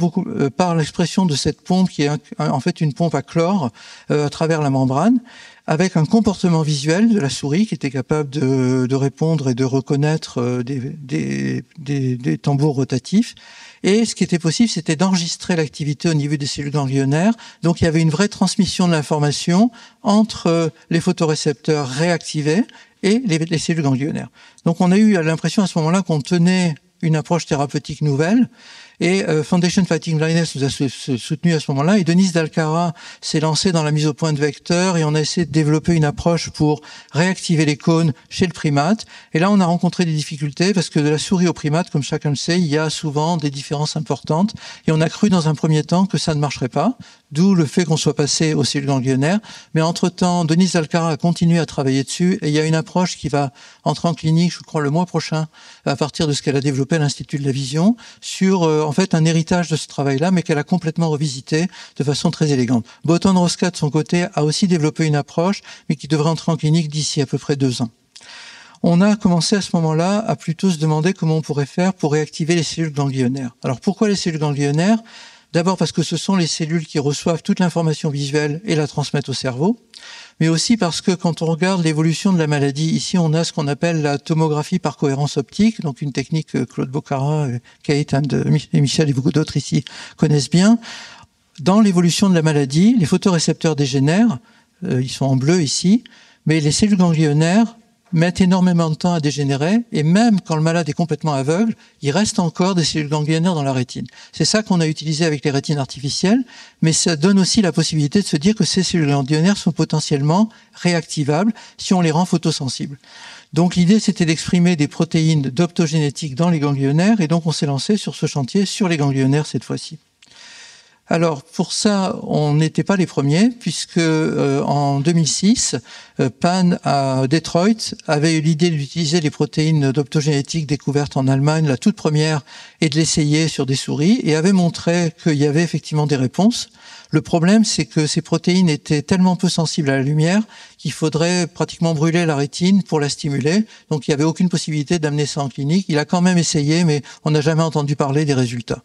Speaker 2: par l'expression de cette pompe qui est en fait une pompe à chlore à travers la membrane, avec un comportement visuel de la souris qui était capable de répondre et de reconnaître des tambours rotatifs. Et ce qui était possible, c'était d'enregistrer l'activité au niveau des cellules ganglionnaires. Donc il y avait une vraie transmission de l'information entre les photorécepteurs réactivés et les cellules ganglionnaires. Donc on a eu l'impression à ce moment-là qu'on tenait une approche thérapeutique nouvelle. Et Foundation Fighting Blindness nous a soutenu à ce moment-là. Et Denis Dalcara s'est lancé dans la mise au point de vecteurs et on a essayé de développer une approche pour réactiver les cônes chez le primate. Et là, on a rencontré des difficultés parce que de la souris au primate, comme chacun le sait, il y a souvent des différences importantes. Et on a cru dans un premier temps que ça ne marcherait pas, d'où le fait qu'on soit passé aux cellules ganglionnaires. Mais entre-temps, Denis Dalcara a continué à travailler dessus et il y a une approche qui va entrer en clinique, je crois, le mois prochain, à partir de ce qu'elle a développé à l'Institut de la Vision, sur en fait un héritage de ce travail-là, mais qu'elle a complètement revisité de façon très élégante. Boton Rosca, de son côté, a aussi développé une approche, mais qui devrait entrer en clinique d'ici à peu près 2 ans. On a commencé à ce moment-là à plutôt se demander comment on pourrait faire pour réactiver les cellules ganglionnaires. Alors pourquoi les cellules ganglionnaires ? D'abord parce que ce sont les cellules qui reçoivent toute l'information visuelle et la transmettent au cerveau, mais aussi parce que quand on regarde l'évolution de la maladie, ici on a ce qu'on appelle la tomographie par cohérence optique, donc une technique que Claude Bocara, Kate et Michel et beaucoup d'autres ici connaissent bien. Dans l'évolution de la maladie, les photorécepteurs dégénèrent, ils sont en bleu ici, mais les cellules ganglionnaires mettent énormément de temps à dégénérer, et même quand le malade est complètement aveugle, il reste encore des cellules ganglionnaires dans la rétine. C'est ça qu'on a utilisé avec les rétines artificielles, mais ça donne aussi la possibilité de se dire que ces cellules ganglionnaires sont potentiellement réactivables si on les rend photosensibles. Donc l'idée, c'était d'exprimer des protéines d'optogénétique dans les ganglionnaires, et donc on s'est lancé sur ce chantier sur les ganglionnaires cette fois-ci. Alors pour ça, on n'était pas les premiers puisque en 2006, Pan à Detroit avait eu l'idée d'utiliser les protéines d'optogénétique découvertes en Allemagne, la toute première, et de l'essayer sur des souris et avait montré qu'il y avait effectivement des réponses. Le problème, c'est que ces protéines étaient tellement peu sensibles à la lumière qu'il faudrait pratiquement brûler la rétine pour la stimuler. Donc il n'y avait aucune possibilité d'amener ça en clinique. Il a quand même essayé, mais on n'a jamais entendu parler des résultats.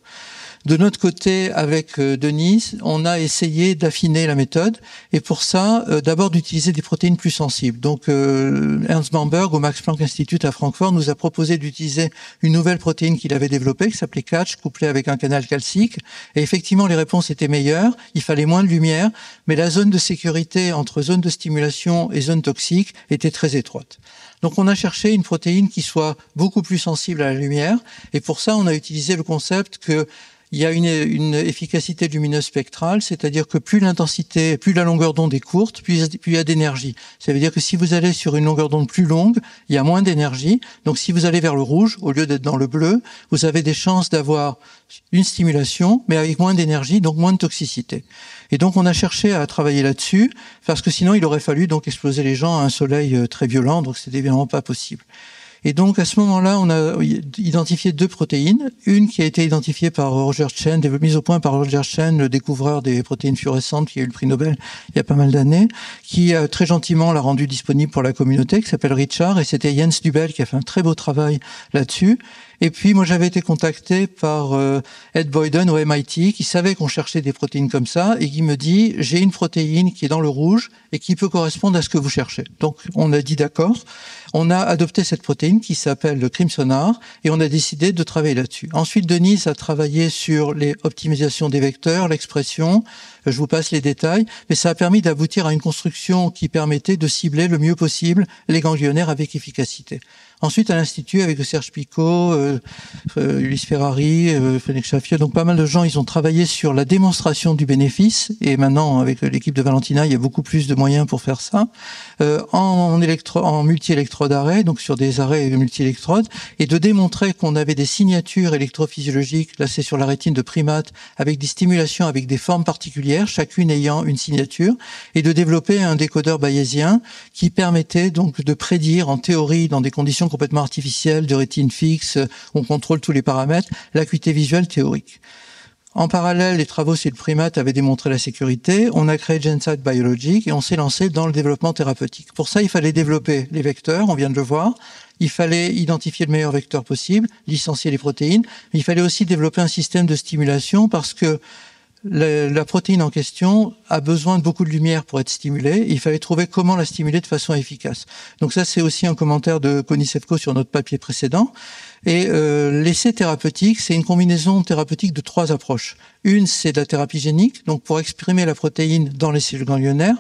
Speaker 2: De notre côté, avec Denis, on a essayé d'affiner la méthode et pour ça, d'abord d'utiliser des protéines plus sensibles. Donc Ernst Bamberg au Max Planck Institute à Francfort nous a proposé d'utiliser une nouvelle protéine qu'il avait développée qui s'appelait Catch, couplée avec un canal calcique. Et effectivement, les réponses étaient meilleures, il fallait moins de lumière, mais la zone de sécurité entre zone de stimulation et zone toxique était très étroite. Donc on a cherché une protéine qui soit beaucoup plus sensible à la lumière et pour ça, on a utilisé le concept que il y a une efficacité lumineuse spectrale, c'est-à-dire que plus l'intensité, plus la longueur d'onde est courte, plus il y a d'énergie. Ça veut dire que si vous allez sur une longueur d'onde plus longue, il y a moins d'énergie. Donc si vous allez vers le rouge, au lieu d'être dans le bleu, vous avez des chances d'avoir une stimulation, mais avec moins d'énergie, donc moins de toxicité. Et donc on a cherché à travailler là-dessus, parce que sinon il aurait fallu donc exploser les gens à un soleil très violent, donc c'était évidemment pas possible. Et donc à ce moment-là, on a identifié 2 protéines, une qui a été identifiée par Roger Chen, mise au point par Roger Chen, le découvreur des protéines fluorescentes, qui a eu le prix Nobel il y a pas mal d'années, qui très gentiment l'a rendu disponible pour la communauté, qui s'appelle Richard, et c'était Jens Dubel qui a fait un très beau travail là-dessus. Et puis moi j'avais été contacté par Ed Boyden au MIT, qui savait qu'on cherchait des protéines comme ça, et qui me dit j'ai une protéine qui est dans le rouge et qui peut correspondre à ce que vous cherchez. Donc on a dit d'accord, on a adopté cette protéine qui s'appelle le Crimsonar et on a décidé de travailler là-dessus. Ensuite Denise a travaillé sur les optimisations des vecteurs, l'expression, je vous passe les détails, mais ça a permis d'aboutir à une construction qui permettait de cibler le mieux possible les ganglionnaires avec efficacité. Ensuite, à l'Institut, avec Serge Picot, Ulysse Ferrari, Frédéric Chaffier, donc pas mal de gens, ils ont travaillé sur la démonstration du bénéfice. Et maintenant, avec l'équipe de Valentina, il y a beaucoup plus de moyens pour faire ça. En multi-électrode arrêt, donc sur des arrêts multi-électrodes, et de démontrer qu'on avait des signatures électrophysiologiques, là c'est sur la rétine de primates, avec des stimulations avec des formes particulières, chacune ayant une signature, et de développer un décodeur bayésien qui permettait donc de prédire en théorie, dans des conditions complètement artificielles, de rétine fixe, on contrôle tous les paramètres, l'acuité visuelle théorique. En parallèle, les travaux sur le primate avaient démontré la sécurité. On a créé GenSight Biologics et on s'est lancé dans le développement thérapeutique. Pour ça, il fallait développer les vecteurs, on vient de le voir. Il fallait identifier le meilleur vecteur possible, licencier les protéines. Mais il fallait aussi développer un système de stimulation parce que la protéine en question a besoin de beaucoup de lumière pour être stimulée. Il fallait trouver comment la stimuler de façon efficace. Donc ça, c'est aussi un commentaire de Connie Sevko sur notre papier précédent. Et l'essai thérapeutique, c'est une combinaison thérapeutique de 3 approches. Une, c'est de la thérapie génique, donc pour exprimer la protéine dans les cellules ganglionnaires.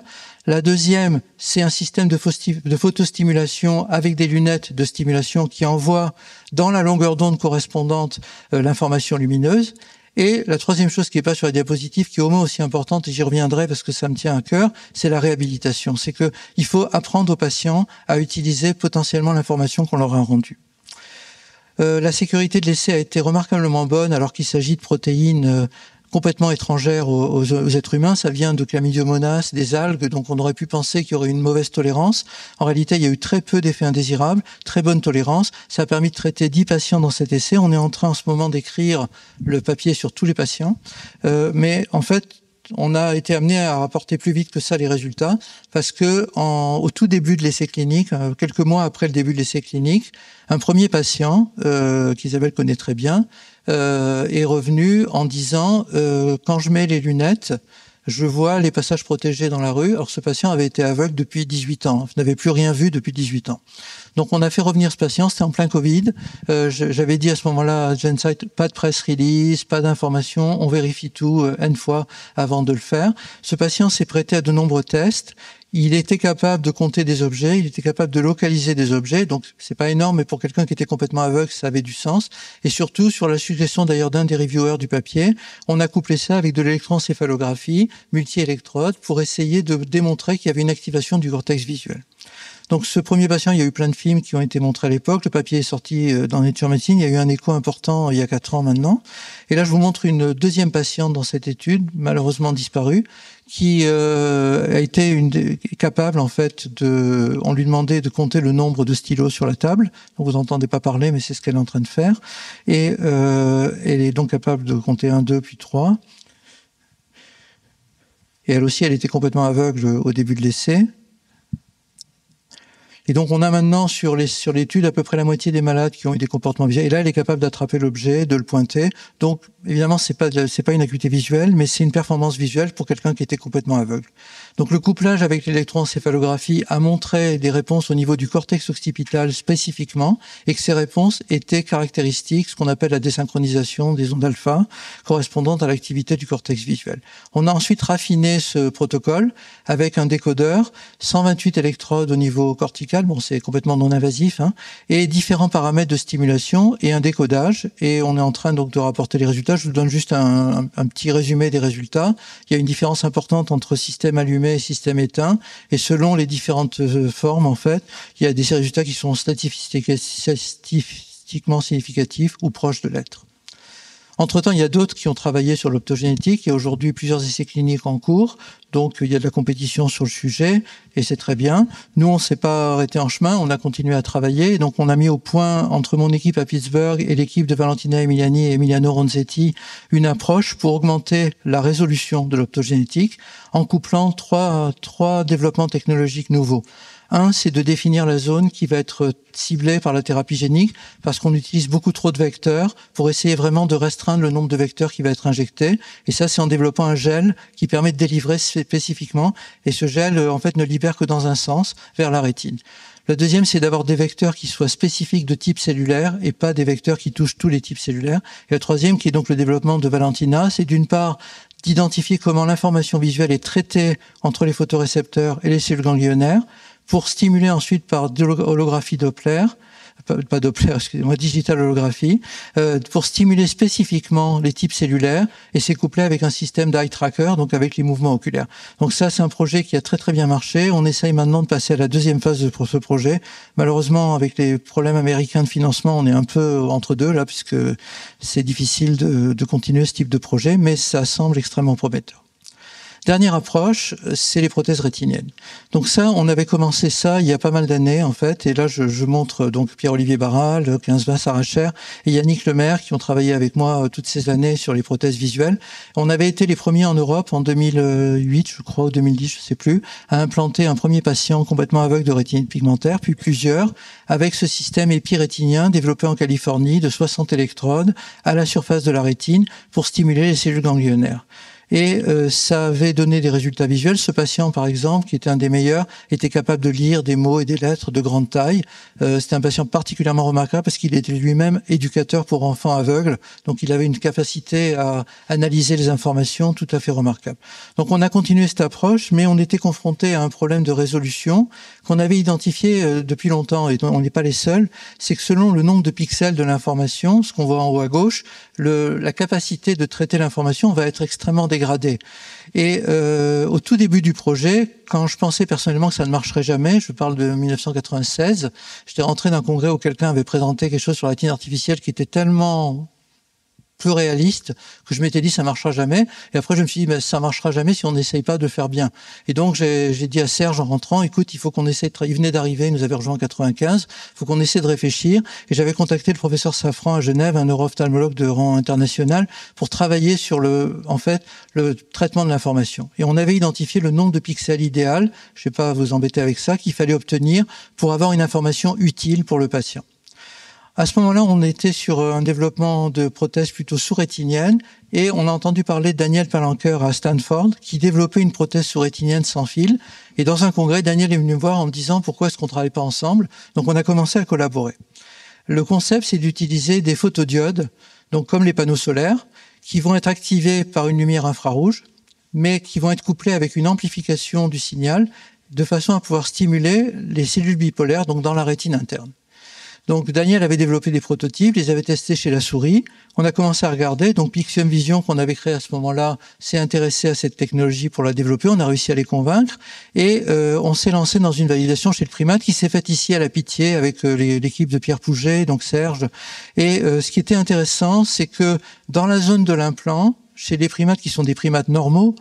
Speaker 2: La deuxième, c'est un système de photostimulation avec des lunettes de stimulation qui envoient dans la longueur d'onde correspondante l'information lumineuse. Et la troisième chose qui n'est pas sur la diapositive, qui est au moins aussi importante, et j'y reviendrai parce que ça me tient à cœur, c'est la réhabilitation. C'est qu'il faut apprendre aux patients à utiliser potentiellement l'information qu'on leur a rendue. La sécurité de l'essai a été remarquablement bonne alors qu'il s'agit de protéines complètement étrangères aux êtres humains. Ça vient de Chlamydiomonas, des algues, donc on aurait pu penser qu'il y aurait une mauvaise tolérance. En réalité, il y a eu très peu d'effets indésirables, très bonne tolérance. Ça a permis de traiter 10 patients dans cet essai. On est en train en ce moment d'écrire le papier sur tous les patients. Mais en fait, on a été amené à rapporter plus vite que ça les résultats parce que au tout début de l'essai clinique, quelques mois après le début de l'essai clinique, un premier patient, qu'Isabelle connaît très bien, est revenu en disant quand je mets les lunettes, je vois les passages protégés dans la rue. Alors ce patient avait été aveugle depuis 18 ans, n'avait plus rien vu depuis 18 ans. Donc on a fait revenir ce patient, c'était en plein Covid. J'avais dit à ce moment-là à GenSight, pas de press release, pas d'information, on vérifie tout N fois avant de le faire. Ce patient s'est prêté à de nombreux tests. Il était capable de compter des objets, il était capable de localiser des objets, donc c'est pas énorme, mais pour quelqu'un qui était complètement aveugle, ça avait du sens. Et surtout, sur la suggestion d'ailleurs d'un des reviewers du papier, on a couplé ça avec de l'électroencéphalographie multi-électrode pour essayer de démontrer qu'il y avait une activation du cortex visuel. Donc ce premier patient, il y a eu plein de films qui ont été montrés à l'époque. Le papier est sorti dans Nature Medicine. Il y a eu un écho important il y a 4 ans maintenant. Et là, je vous montre une deuxième patiente dans cette étude, malheureusement disparue, qui a été capable en fait on lui demandait de compter le nombre de stylos sur la table. Donc vous n'entendez pas parler, mais c'est ce qu'elle est en train de faire. Et elle est donc capable de compter 1, 2, puis 3. Et elle aussi, elle était complètement aveugle au début de l'essai. Et donc, on a maintenant sur l'étude à peu près la moitié des malades qui ont eu des comportements visuels. Et là, elle est capable d'attraper l'objet, de le pointer. Donc, évidemment, c'est pas une acuité visuelle, mais c'est une performance visuelle pour quelqu'un qui était complètement aveugle. Donc, le couplage avec l'électroencéphalographie a montré des réponses au niveau du cortex occipital spécifiquement, et que ces réponses étaient caractéristiques, ce qu'on appelle la désynchronisation des ondes alpha, correspondantes à l'activité du cortex visuel. On a ensuite raffiné ce protocole avec un décodeur, 128 électrodes au niveau cortical, chirurgicale, bon, c'est complètement non invasif, hein, et différents paramètres de stimulation et un décodage. Et on est en train donc de rapporter les résultats. Je vous donne juste un petit résumé des résultats. Il y a une différence importante entre système allumé et système éteint, et selon les différentes formes, en fait, il y a des résultats qui sont statistiquement significatifs ou proches de l'être. Entre-temps, il y a d'autres qui ont travaillé sur l'optogénétique. Il y a aujourd'hui plusieurs essais cliniques en cours. Donc, il y a de la compétition sur le sujet et c'est très bien. Nous, on ne s'est pas arrêté en chemin. On a continué à travailler. Donc, on a mis au point, entre mon équipe à Pittsburgh et l'équipe de Valentina Emiliani et Emiliano Ronzetti, une approche pour augmenter la résolution de l'optogénétique en couplant trois développements technologiques nouveaux. Un, c'est de définir la zone qui va être ciblée par la thérapie génique parce qu'on utilise beaucoup trop de vecteurs pour essayer vraiment de restreindre le nombre de vecteurs qui va être injecté. Et ça, c'est en développant un gel qui permet de délivrer spécifiquement. Et ce gel, en fait, ne libère que dans un sens, vers la rétine. Le deuxième, c'est d'avoir des vecteurs qui soient spécifiques de type cellulaire et pas des vecteurs qui touchent tous les types cellulaires. Et le troisième, qui est donc le développement de Valentina, c'est d'une part d'identifier comment l'information visuelle est traitée entre les photorécepteurs et les cellules ganglionnaires, pour stimuler ensuite par holographie Doppler, pas Doppler, excusez-moi, digital holographie, pour stimuler spécifiquement les types cellulaires, et c'est couplé avec un système d'eye tracker, donc avec les mouvements oculaires. Donc ça, c'est un projet qui a très très bien marché. On essaye maintenant de passer à la deuxième phase de ce projet. Malheureusement, avec les problèmes américains de financement, on est un peu entre deux là, puisque c'est difficile de continuer ce type de projet, mais ça semble extrêmement prometteur. Dernière approche, c'est les prothèses rétiniennes. Donc ça, on avait commencé ça il y a pas mal d'années en fait, et là je montre donc Pierre-Olivier Barral, Quinze Saracher et Yannick Lemaire qui ont travaillé avec moi toutes ces années sur les prothèses visuelles. On avait été les premiers en Europe en 2008, je crois, ou 2010, je sais plus, à implanter un premier patient complètement aveugle de rétinite pigmentaire, puis plusieurs, avec ce système épirétinien développé en Californie de 60 électrodes à la surface de la rétine pour stimuler les cellules ganglionnaires. Et ça avait donné des résultats visuels. Ce patient, par exemple, qui était un des meilleurs, était capable de lire des mots et des lettres de grande taille. C'était un patient particulièrement remarquable parce qu'il était lui-même éducateur pour enfants aveugles. Donc, il avait une capacité à analyser les informations tout à fait remarquable. Donc, on a continué cette approche, mais on était confronté à un problème de résolution qu'on avait identifié depuis longtemps, et on n'est pas les seuls. C'est que selon le nombre de pixels de l'information, ce qu'on voit en haut à gauche, la capacité de traiter l'information va être extrêmement dégradée. Et au tout début du projet, quand je pensais personnellement que ça ne marcherait jamais, je parle de 1996, j'étais rentré d'un congrès où quelqu'un avait présenté quelque chose sur la rétine artificielle qui était tellement peu réaliste que je m'étais dit ça marchera jamais, et après je me suis dit mais ça marchera jamais si on n'essaye pas de faire bien. Et donc j'ai dit à Serge en rentrant, écoute, il faut qu'on essaie il venait d'arriver, il nous avait rejoint en 95, il faut qu'on essaie de réfléchir, et j'avais contacté le professeur Safran à Genève, un neuro-ophtalmologue de rang international, pour travailler sur le traitement de l'information. Et on avait identifié le nombre de pixels idéal, je ne vais pas vous embêter avec ça, qu'il fallait obtenir pour avoir une information utile pour le patient. À ce moment-là, on était sur un développement de prothèses plutôt sous-rétiniennes, et on a entendu parler de Daniel Palanker à Stanford qui développait une prothèse sous-rétinienne sans fil. Et dans un congrès, Daniel est venu me voir en me disant pourquoi est-ce qu'on ne travaille pas ensemble. Donc on a commencé à collaborer. Le concept, c'est d'utiliser des photodiodes, donc comme les panneaux solaires, qui vont être activés par une lumière infrarouge, mais qui vont être couplés avec une amplification du signal, de façon à pouvoir stimuler les cellules bipolaires, donc dans la rétine interne. Donc Daniel avait développé des prototypes, les avait testés chez la souris. On a commencé à regarder. Donc Pixium Vision, qu'on avait créé à ce moment-là, s'est intéressé à cette technologie pour la développer. On a réussi à les convaincre. Et on s'est lancé dans une validation chez le primate qui s'est faite ici à la Pitié avec l'équipe de Pierre Pouget, donc Serge. Et ce qui était intéressant, c'est que dans la zone de l'implant, chez les primates qui sont des primates normaux,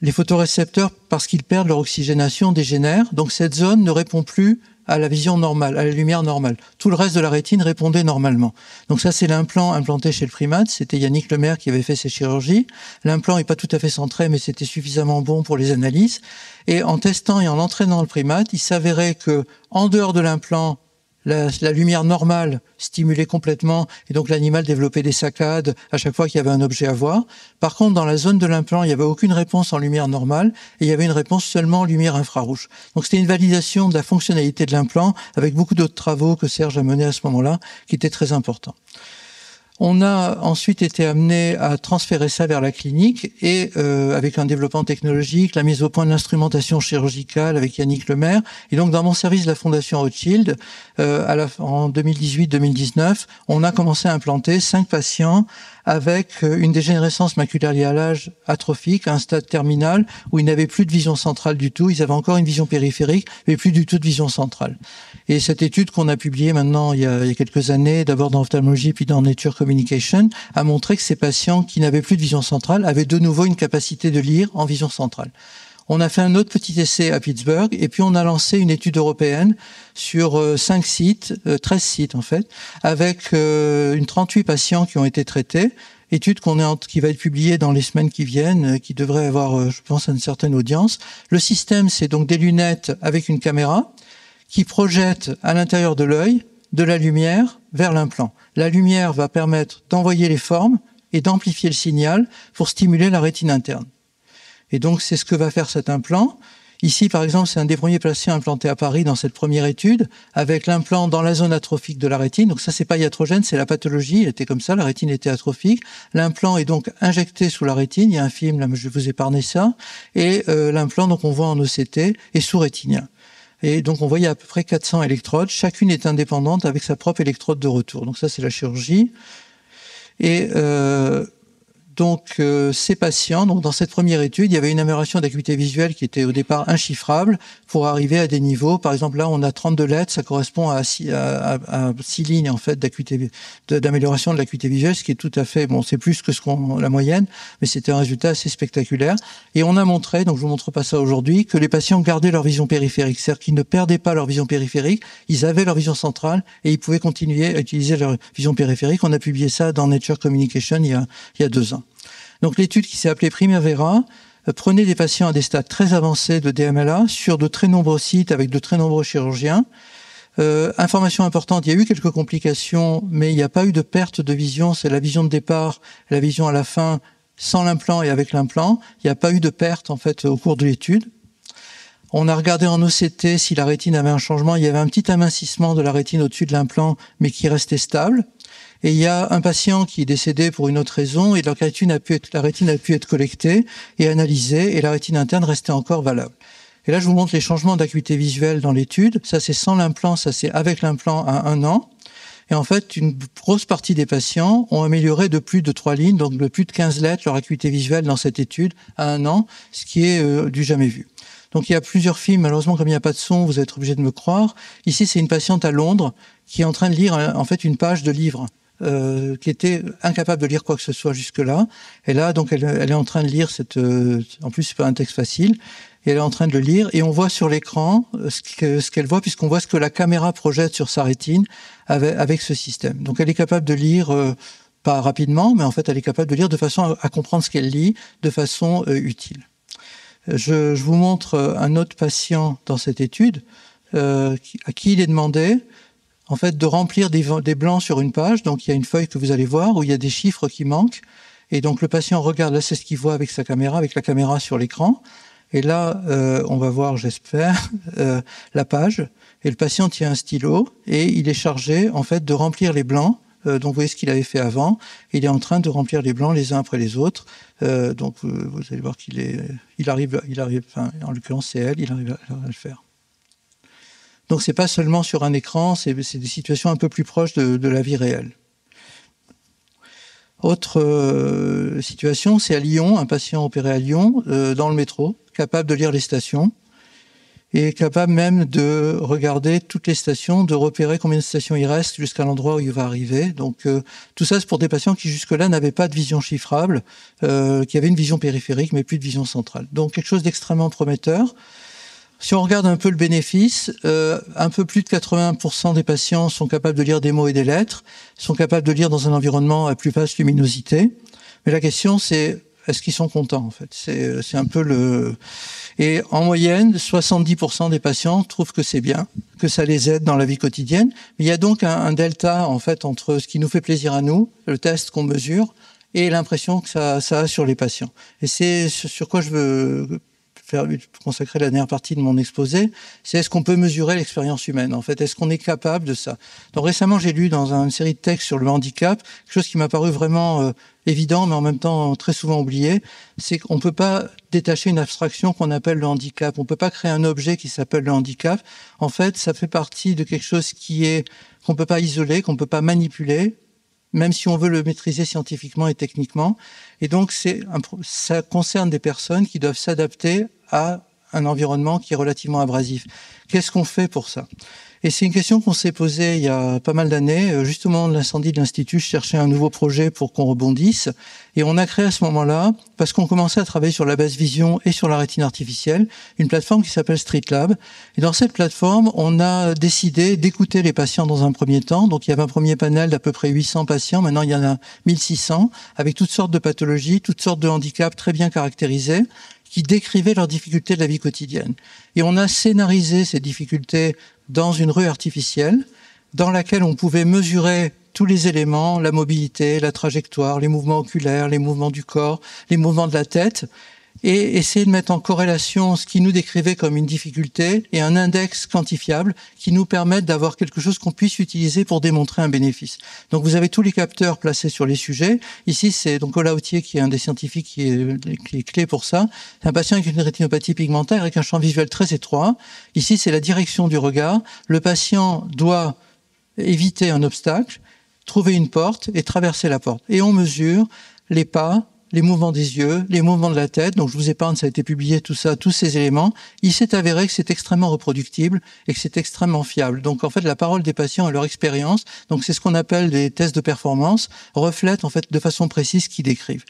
Speaker 2: les photorécepteurs, parce qu'ils perdent leur oxygénation, dégénèrent. Donc cette zone ne répond plus à la vision normale, à la lumière normale. Tout le reste de la rétine répondait normalement. Donc ça, c'est l'implant implanté chez le primate. C'était Yannick Lemaire qui avait fait ces chirurgies. L'implant n'est pas tout à fait centré, mais c'était suffisamment bon pour les analyses. Et en testant et en entraînant le primate, il s'avérait que, en dehors de l'implant, la lumière normale stimulait complètement, et donc l'animal développait des saccades à chaque fois qu'il y avait un objet à voir. Par contre, dans la zone de l'implant, il n'y avait aucune réponse en lumière normale, et il y avait une réponse seulement en lumière infrarouge. Donc c'était une validation de la fonctionnalité de l'implant, avec beaucoup d'autres travaux que Serge a menés à ce moment-là, qui étaient très importants. On a ensuite été amené à transférer ça vers la clinique et avec un développement technologique, la mise au point de l'instrumentation chirurgicale avec Yannick Lemaire. Et donc dans mon service de la Fondation Rothschild, en 2018-2019, on a commencé à implanter 5 patients avec une dégénérescence maculaire liée à l'âge atrophique, à un stade terminal où ils n'avaient plus de vision centrale du tout. Ils avaient encore une vision périphérique, mais plus du tout de vision centrale. Et cette étude qu'on a publiée maintenant il y a quelques années, d'abord dans Ophthalmology puis dans Nature Communication, a montré que ces patients qui n'avaient plus de vision centrale avaient de nouveau une capacité de lire en vision centrale. On a fait un autre petit essai à Pittsburgh et puis on a lancé une étude européenne sur 5 sites, 13 sites en fait, avec une 38 patients qui ont été traités. Étude qui va être publiée dans les semaines qui viennent, qui devrait avoir, je pense, une certaine audience. Le système, c'est donc des lunettes avec une caméra qui projette à l'intérieur de l'œil de la lumière vers l'implant. La lumière va permettre d'envoyer les formes et d'amplifier le signal pour stimuler la rétine interne. Et donc, c'est ce que va faire cet implant. Ici, par exemple, c'est un des premiers patients implantés à Paris dans cette première étude, avec l'implant dans la zone atrophique de la rétine. Donc ça, c'est pas iatrogène, c'est la pathologie. Elle était comme ça, la rétine était atrophique. L'implant est donc injecté sous la rétine. Il y a un film, là, je vais vous épargner ça. Et l'implant, donc on voit en OCT, est sous-rétinien. Et donc on voit il y a à peu près 400 électrodes. Chacune est indépendante avec sa propre électrode de retour. Donc ça, c'est la chirurgie. Et donc ces patients, donc dans cette première étude, il y avait une amélioration d'acuité visuelle qui était au départ inchiffrable pour arriver à des niveaux. Par exemple, là, on a 32 lettres, ça correspond à 6 lignes en fait d'amélioration de l'acuité visuelle, ce qui est tout à fait bon. C'est plus que la moyenne, mais c'était un résultat assez spectaculaire. Et on a montré, donc je vous montre pas ça aujourd'hui, que les patients gardaient leur vision périphérique, c'est-à-dire qu'ils ne perdaient pas leur vision périphérique, ils avaient leur vision centrale et ils pouvaient continuer à utiliser leur vision périphérique. On a publié ça dans Nature Communication il y a 2 ans. Donc l'étude qui s'est appelée Primavera prenait des patients à des stades très avancés de DMLA sur de très nombreux sites avec de très nombreux chirurgiens. Information importante, il y a eu quelques complications, mais il n'y a pas eu de perte de vision. C'est la vision de départ, la vision à la fin, sans l'implant et avec l'implant. Il n'y a pas eu de perte en fait au cours de l'étude. On a regardé en OCT si la rétine avait un changement. Il y avait un petit amincissement de la rétine au-dessus de l'implant, mais qui restait stable. Et il y a un patient qui est décédé pour une autre raison et la rétine a pu être collectée et analysée et la rétine interne restait encore valable. Et là, je vous montre les changements d'acuité visuelle dans l'étude. Ça, c'est sans l'implant, ça, c'est avec l'implant à 1 an. Et en fait, une grosse partie des patients ont amélioré de plus de 3 lignes, donc de plus de 15 lettres, leur acuité visuelle dans cette étude à 1 an, ce qui est du jamais vu. Donc il y a plusieurs films, malheureusement comme il n'y a pas de son, vous êtes obligé de me croire. Ici, c'est une patiente à Londres qui est en train de lire en fait une page de livre. Qui était incapable de lire quoi que ce soit jusque-là. Et là, donc, elle est en train de lire en plus, c'est pas un texte facile. Et elle est en train de le lire. Et on voit sur l'écran ce qu'elle voit, puisqu'on voit ce que la caméra projette sur sa rétine avec ce système. Donc, elle est capable de lire, pas rapidement, mais en fait, elle est capable de lire de façon à comprendre ce qu'elle lit de façon utile. Je vous montre un autre patient dans cette étude, à qui il est demandé en fait, de remplir des blancs sur une page. Donc, il y a une feuille que vous allez voir où il y a des chiffres qui manquent. Et donc, le patient regarde, là, c'est ce qu'il voit avec sa caméra, avec la caméra sur l'écran. Et là, on va voir, j'espère, la page. Et le patient tient un stylo et il est chargé, en fait, de remplir les blancs. Donc, vous voyez ce qu'il avait fait avant. Il est en train de remplir les blancs les uns après les autres. Donc, vous allez voir il arrive, enfin, en l'occurrence, c'est elle, il arrive à le faire. Donc c'est pas seulement sur un écran, c'est des situations un peu plus proches de la vie réelle. Autre situation, c'est à Lyon, un patient opéré à Lyon, dans le métro, capable de lire les stations, et capable même de regarder toutes les stations, de repérer combien de stations il reste jusqu'à l'endroit où il va arriver. Donc tout ça, c'est pour des patients qui jusque-là n'avaient pas de vision chiffrable, qui avaient une vision périphérique, mais plus de vision centrale. Donc quelque chose d'extrêmement prometteur. Si on regarde un peu le bénéfice, un peu plus de 80% des patients sont capables de lire des mots et des lettres, sont capables de lire dans un environnement à plus basse luminosité. Mais la question, c'est est-ce qu'ils sont contents en fait? C'est un peu le... Et en moyenne, 70% des patients trouvent que c'est bien, que ça les aide dans la vie quotidienne. Mais il y a donc un delta en fait entre ce qui nous fait plaisir à nous, le test qu'on mesure, et l'impression que ça a sur les patients. Et c'est sur quoi je veux consacrer la dernière partie de mon exposé, c'est est-ce qu'on peut mesurer l'expérience humaine? En fait, est-ce qu'on est capable de ça? Donc récemment, j'ai lu dans une série de textes sur le handicap, quelque chose qui m'a paru vraiment évident, mais en même temps très souvent oublié, c'est qu'on ne peut pas détacher une abstraction qu'on appelle le handicap. On ne peut pas créer un objet qui s'appelle le handicap. En fait, ça fait partie de quelque chose qu'on ne peut pas isoler, qu'on ne peut pas manipuler, même si on veut le maîtriser scientifiquement et techniquement. Et donc, ça concerne des personnes qui doivent s'adapter à un environnement qui est relativement abrasif. Qu'est-ce qu'on fait pour ça? Et c'est une question qu'on s'est posée il y a pas mal d'années. Juste au moment de l'incendie de l'Institut, je cherchais un nouveau projet pour qu'on rebondisse. Et on a créé à ce moment-là, parce qu'on commençait à travailler sur la basse vision et sur la rétine artificielle, une plateforme qui s'appelle StreetLab. Et dans cette plateforme, on a décidé d'écouter les patients dans un premier temps. Donc il y avait un premier panel d'à peu près 800 patients. Maintenant, il y en a 1600, avec toutes sortes de pathologies, toutes sortes de handicaps très bien caractérisés, qui décrivaient leurs difficultés de la vie quotidienne. Et on a scénarisé ces difficultés dans une rue artificielle, dans laquelle on pouvait mesurer tous les éléments, la mobilité, la trajectoire, les mouvements oculaires, les mouvements du corps, les mouvements de la tête, et essayer de mettre en corrélation ce qui nous décrivait comme une difficulté et un index quantifiable qui nous permette d'avoir quelque chose qu'on puisse utiliser pour démontrer un bénéfice. Donc vous avez tous les capteurs placés sur les sujets. Ici, c'est donc Olautier qui est un des scientifiques qui est clé pour ça. C'est un patient avec une rétinopathie pigmentaire avec un champ visuel très étroit. Ici, c'est la direction du regard. Le patient doit éviter un obstacle, trouver une porte et traverser la porte. Et on mesure les pas, les mouvements des yeux, les mouvements de la tête. Donc je vous épargne, ça a été publié, tout ça, tous ces éléments. Il s'est avéré que c'est extrêmement reproductible et que c'est extrêmement fiable. Donc en fait, la parole des patients et leur expérience, donc c'est ce qu'on appelle des tests de performance, reflètent en fait de façon précise ce qu'ils décrivent.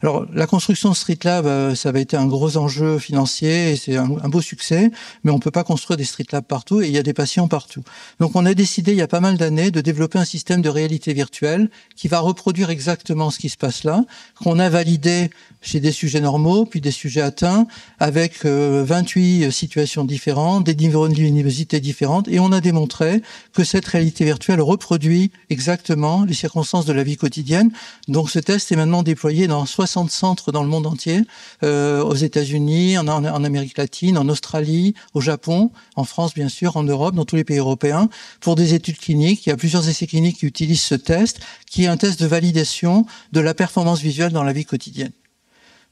Speaker 2: Alors, la construction de StreetLab, ça avait été un gros enjeu financier et c'est un beau succès, mais on peut pas construire des StreetLab partout et il y a des patients partout. Donc, on a décidé, il y a pas mal d'années, de développer un système de réalité virtuelle qui va reproduire exactement ce qui se passe là, qu'on a validé chez des sujets normaux, puis des sujets atteints, avec 28 situations différentes, des niveaux de luminosité différentes, et on a démontré que cette réalité virtuelle reproduit exactement les circonstances de la vie quotidienne. Donc, ce test est maintenant déployé dans 60 centres dans le monde entier, aux États-Unis, en Amérique latine, en Australie, au Japon, en France bien sûr, en Europe, dans tous les pays européens, pour des études cliniques. Il y a plusieurs essais cliniques qui utilisent ce test, qui est un test de validation de la performance visuelle dans la vie quotidienne.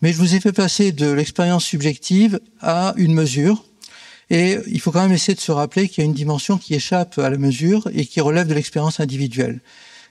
Speaker 2: Mais je vous ai fait passer de l'expérience subjective à une mesure. Et il faut quand même essayer de se rappeler qu'il y a une dimension qui échappe à la mesure et qui relève de l'expérience individuelle.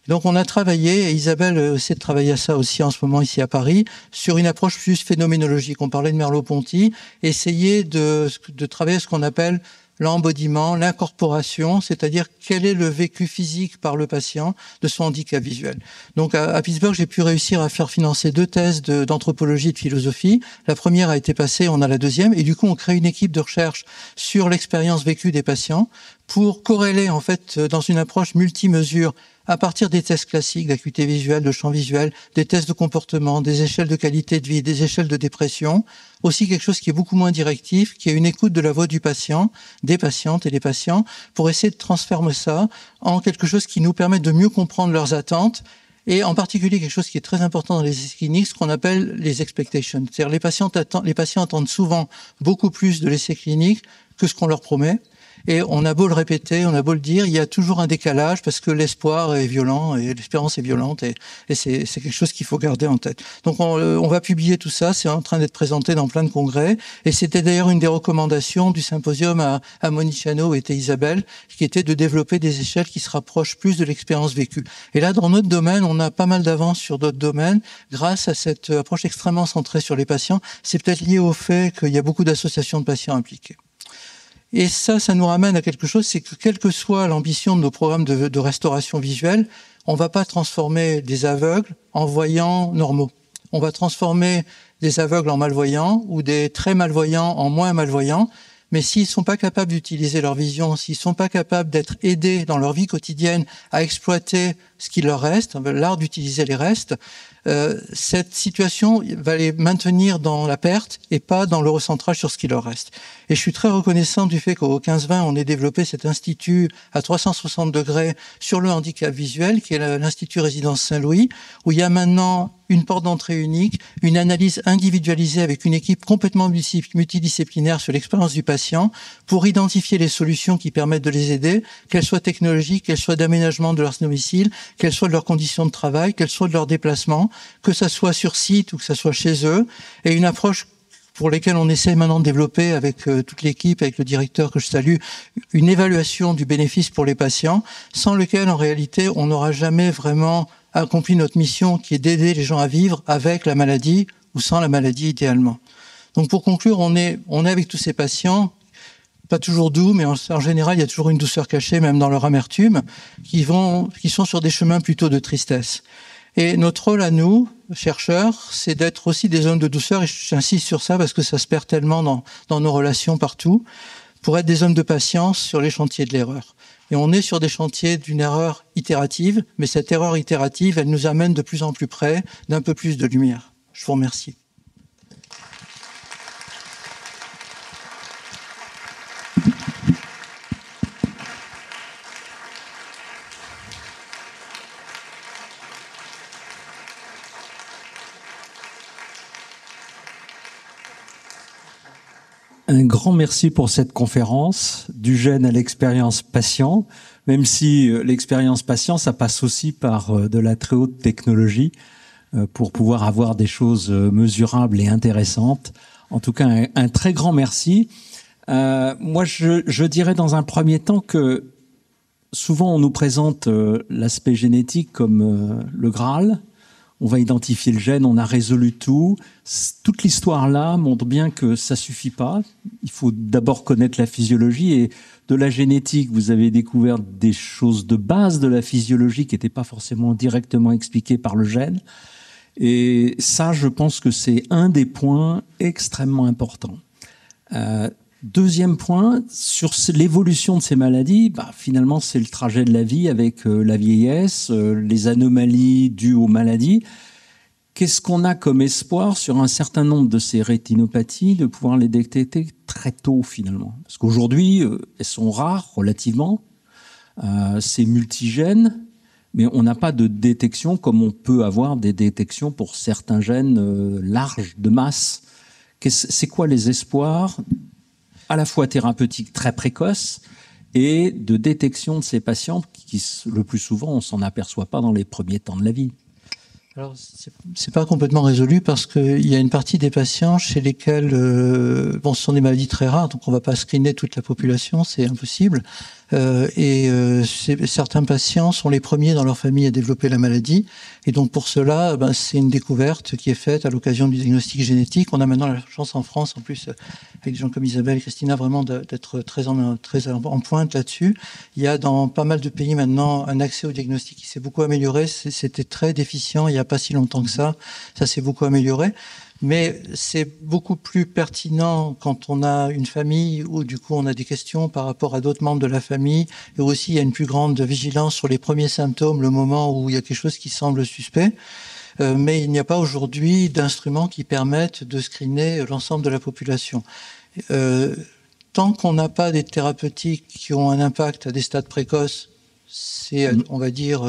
Speaker 2: Donc on a travaillé, et Isabelle essaie de travailler à ça aussi en ce moment ici à Paris, sur une approche plus phénoménologique. On parlait de Merleau-Ponty, essayer de travailler ce qu'on appelle l'embodiment, l'incorporation, c'est-à-dire quel est le vécu physique par le patient de son handicap visuel. Donc à Pittsburgh, j'ai pu réussir à faire financer 2 thèses d'anthropologie et de philosophie. La première a été passée, on a la deuxième, et du coup on crée une équipe de recherche sur l'expérience vécue des patients pour corréler en fait dans une approche multimesure à partir des tests classiques d'acuité visuelle, de champ visuel, des tests de comportement, des échelles de qualité de vie, des échelles de dépression, aussi quelque chose qui est beaucoup moins directif, qui est une écoute de la voix du patient, des patientes et des patients, pour essayer de transformer ça en quelque chose qui nous permet de mieux comprendre leurs attentes, et en particulier quelque chose qui est très important dans les essais cliniques, ce qu'on appelle les expectations. C'est-à-dire les patients attendent souvent beaucoup plus de l'essai clinique que ce qu'on leur promet. Et on a beau le répéter, on a beau le dire, il y a toujours un décalage parce que l'espoir est violent et l'espérance est violente et c'est quelque chose qu'il faut garder en tête. Donc on va publier tout ça, c'est en train d'être présenté dans plein de congrès et c'était d'ailleurs une des recommandations du symposium à Moniciano où était Isabelle, qui était de développer des échelles qui se rapprochent plus de l'expérience vécue. Et là, dans notre domaine, on a pas mal d'avance sur d'autres domaines grâce à cette approche extrêmement centrée sur les patients. C'est peut-être lié au fait qu'il y a beaucoup d'associations de patients impliquées. Et ça nous ramène à quelque chose, c'est que quelle que soit l'ambition de nos programmes de restauration visuelle, on ne va pas transformer des aveugles en voyants normaux. On va transformer des aveugles en malvoyants ou des très malvoyants en moins malvoyants. Mais s'ils ne sont pas capables d'utiliser leur vision, s'ils ne sont pas capables d'être aidés dans leur vie quotidienne à exploiter ce qui leur reste, l'art d'utiliser les restes, cette situation va les maintenir dans la perte et pas dans le recentrage sur ce qui leur reste. Et je suis très reconnaissant du fait qu'au 15-20, on ait développé cet institut à 360 degrés sur le handicap visuel, qui est l'Institut Résidence Saint-Louis, où il y a maintenant une porte d'entrée unique, une analyse individualisée avec une équipe complètement multidisciplinaire sur l'expérience du patient pour identifier les solutions qui permettent de les aider, qu'elles soient technologiques, qu'elles soient d'aménagement de leur domicile, qu'elles soient de leurs conditions de travail, qu'elles soient de leur déplacement, que ça soit sur site ou que ça soit chez eux, et une approche pour lesquels on essaie maintenant de développer avec toute l'équipe, avec le directeur que je salue, une évaluation du bénéfice pour les patients, sans lequel, en réalité, on n'aura jamais vraiment accompli notre mission qui est d'aider les gens à vivre avec la maladie ou sans la maladie, idéalement. Donc, pour conclure, on est avec tous ces patients, pas toujours doux, mais en général, il y a toujours une douceur cachée, même dans leur amertume, qui sont sur des chemins plutôt de tristesse. Et notre rôle à nous, chercheurs, c'est d'être aussi des hommes de douceur, et j'insiste sur ça parce que ça se perd tellement dans nos relations partout, pour être des hommes de patience sur les chantiers de l'erreur. Et on est sur des chantiers d'une erreur itérative, mais cette erreur itérative, elle nous amène de plus en plus près d'un peu plus de lumière. Je vous remercie.
Speaker 1: Un grand merci pour cette conférence, du gène à l'expérience patient, même si l'expérience patient, ça passe aussi par de la très haute technologie pour pouvoir avoir des choses mesurables et intéressantes. En tout cas, un très grand merci. Moi, je dirais dans un premier temps que souvent on nous présente l'aspect génétique comme le Graal. On va identifier le gène, on a résolu tout. Toute l'histoire-là montre bien que ça suffit pas. Il faut d'abord connaître la physiologie, et de la génétique, vous avez découvert des choses de base de la physiologie qui n'étaient pas forcément directement expliquées par le gène. Et ça, je pense que c'est un des points extrêmement importants. Deuxième point, sur l'évolution de ces maladies, finalement, c'est le trajet de la vie avec la vieillesse, les anomalies dues aux maladies. Qu'est-ce qu'on a comme espoir sur un certain nombre de ces rétinopathies de pouvoir les détecter très tôt, finalement? Parce qu'aujourd'hui, elles sont rares, relativement. C'est multigène, mais on n'a pas de détection comme on peut avoir des détections pour certains gènes larges, de masse. C'est quoi les espoirs à la fois thérapeutique très précoce et de détection de ces patients qui, le plus souvent, on ne s'en aperçoit pas dans les premiers temps de la vie?
Speaker 2: Alors, c'est pas complètement résolu parce qu'il y a une partie des patients chez lesquels, ce sont des maladies très rares, donc on va pas screener toute la population, c'est impossible. Certains patients sont les premiers dans leur famille à développer la maladie, et donc pour cela, c'est une découverte qui est faite à l'occasion du diagnostic génétique. On a maintenant la chance en France, en plus avec des gens comme Isabelle et Christina, vraiment d'être très en pointe là-dessus. Il y a dans pas mal de pays maintenant un accès au diagnostic qui s'est beaucoup amélioré. C'était très déficient il n'y a pas si longtemps que ça. Ça s'est beaucoup amélioré. Mais c'est beaucoup plus pertinent quand on a une famille où du coup on a des questions par rapport à d'autres membres de la famille, et aussi il y a une plus grande vigilance sur les premiers symptômes, le moment où il y a quelque chose qui semble suspect. Mais il n'y a pas aujourd'hui d'instruments qui permettent de screener l'ensemble de la population. Tant qu'on n'a pas des thérapeutiques qui ont un impact à des stades précoces, c'est, on va dire,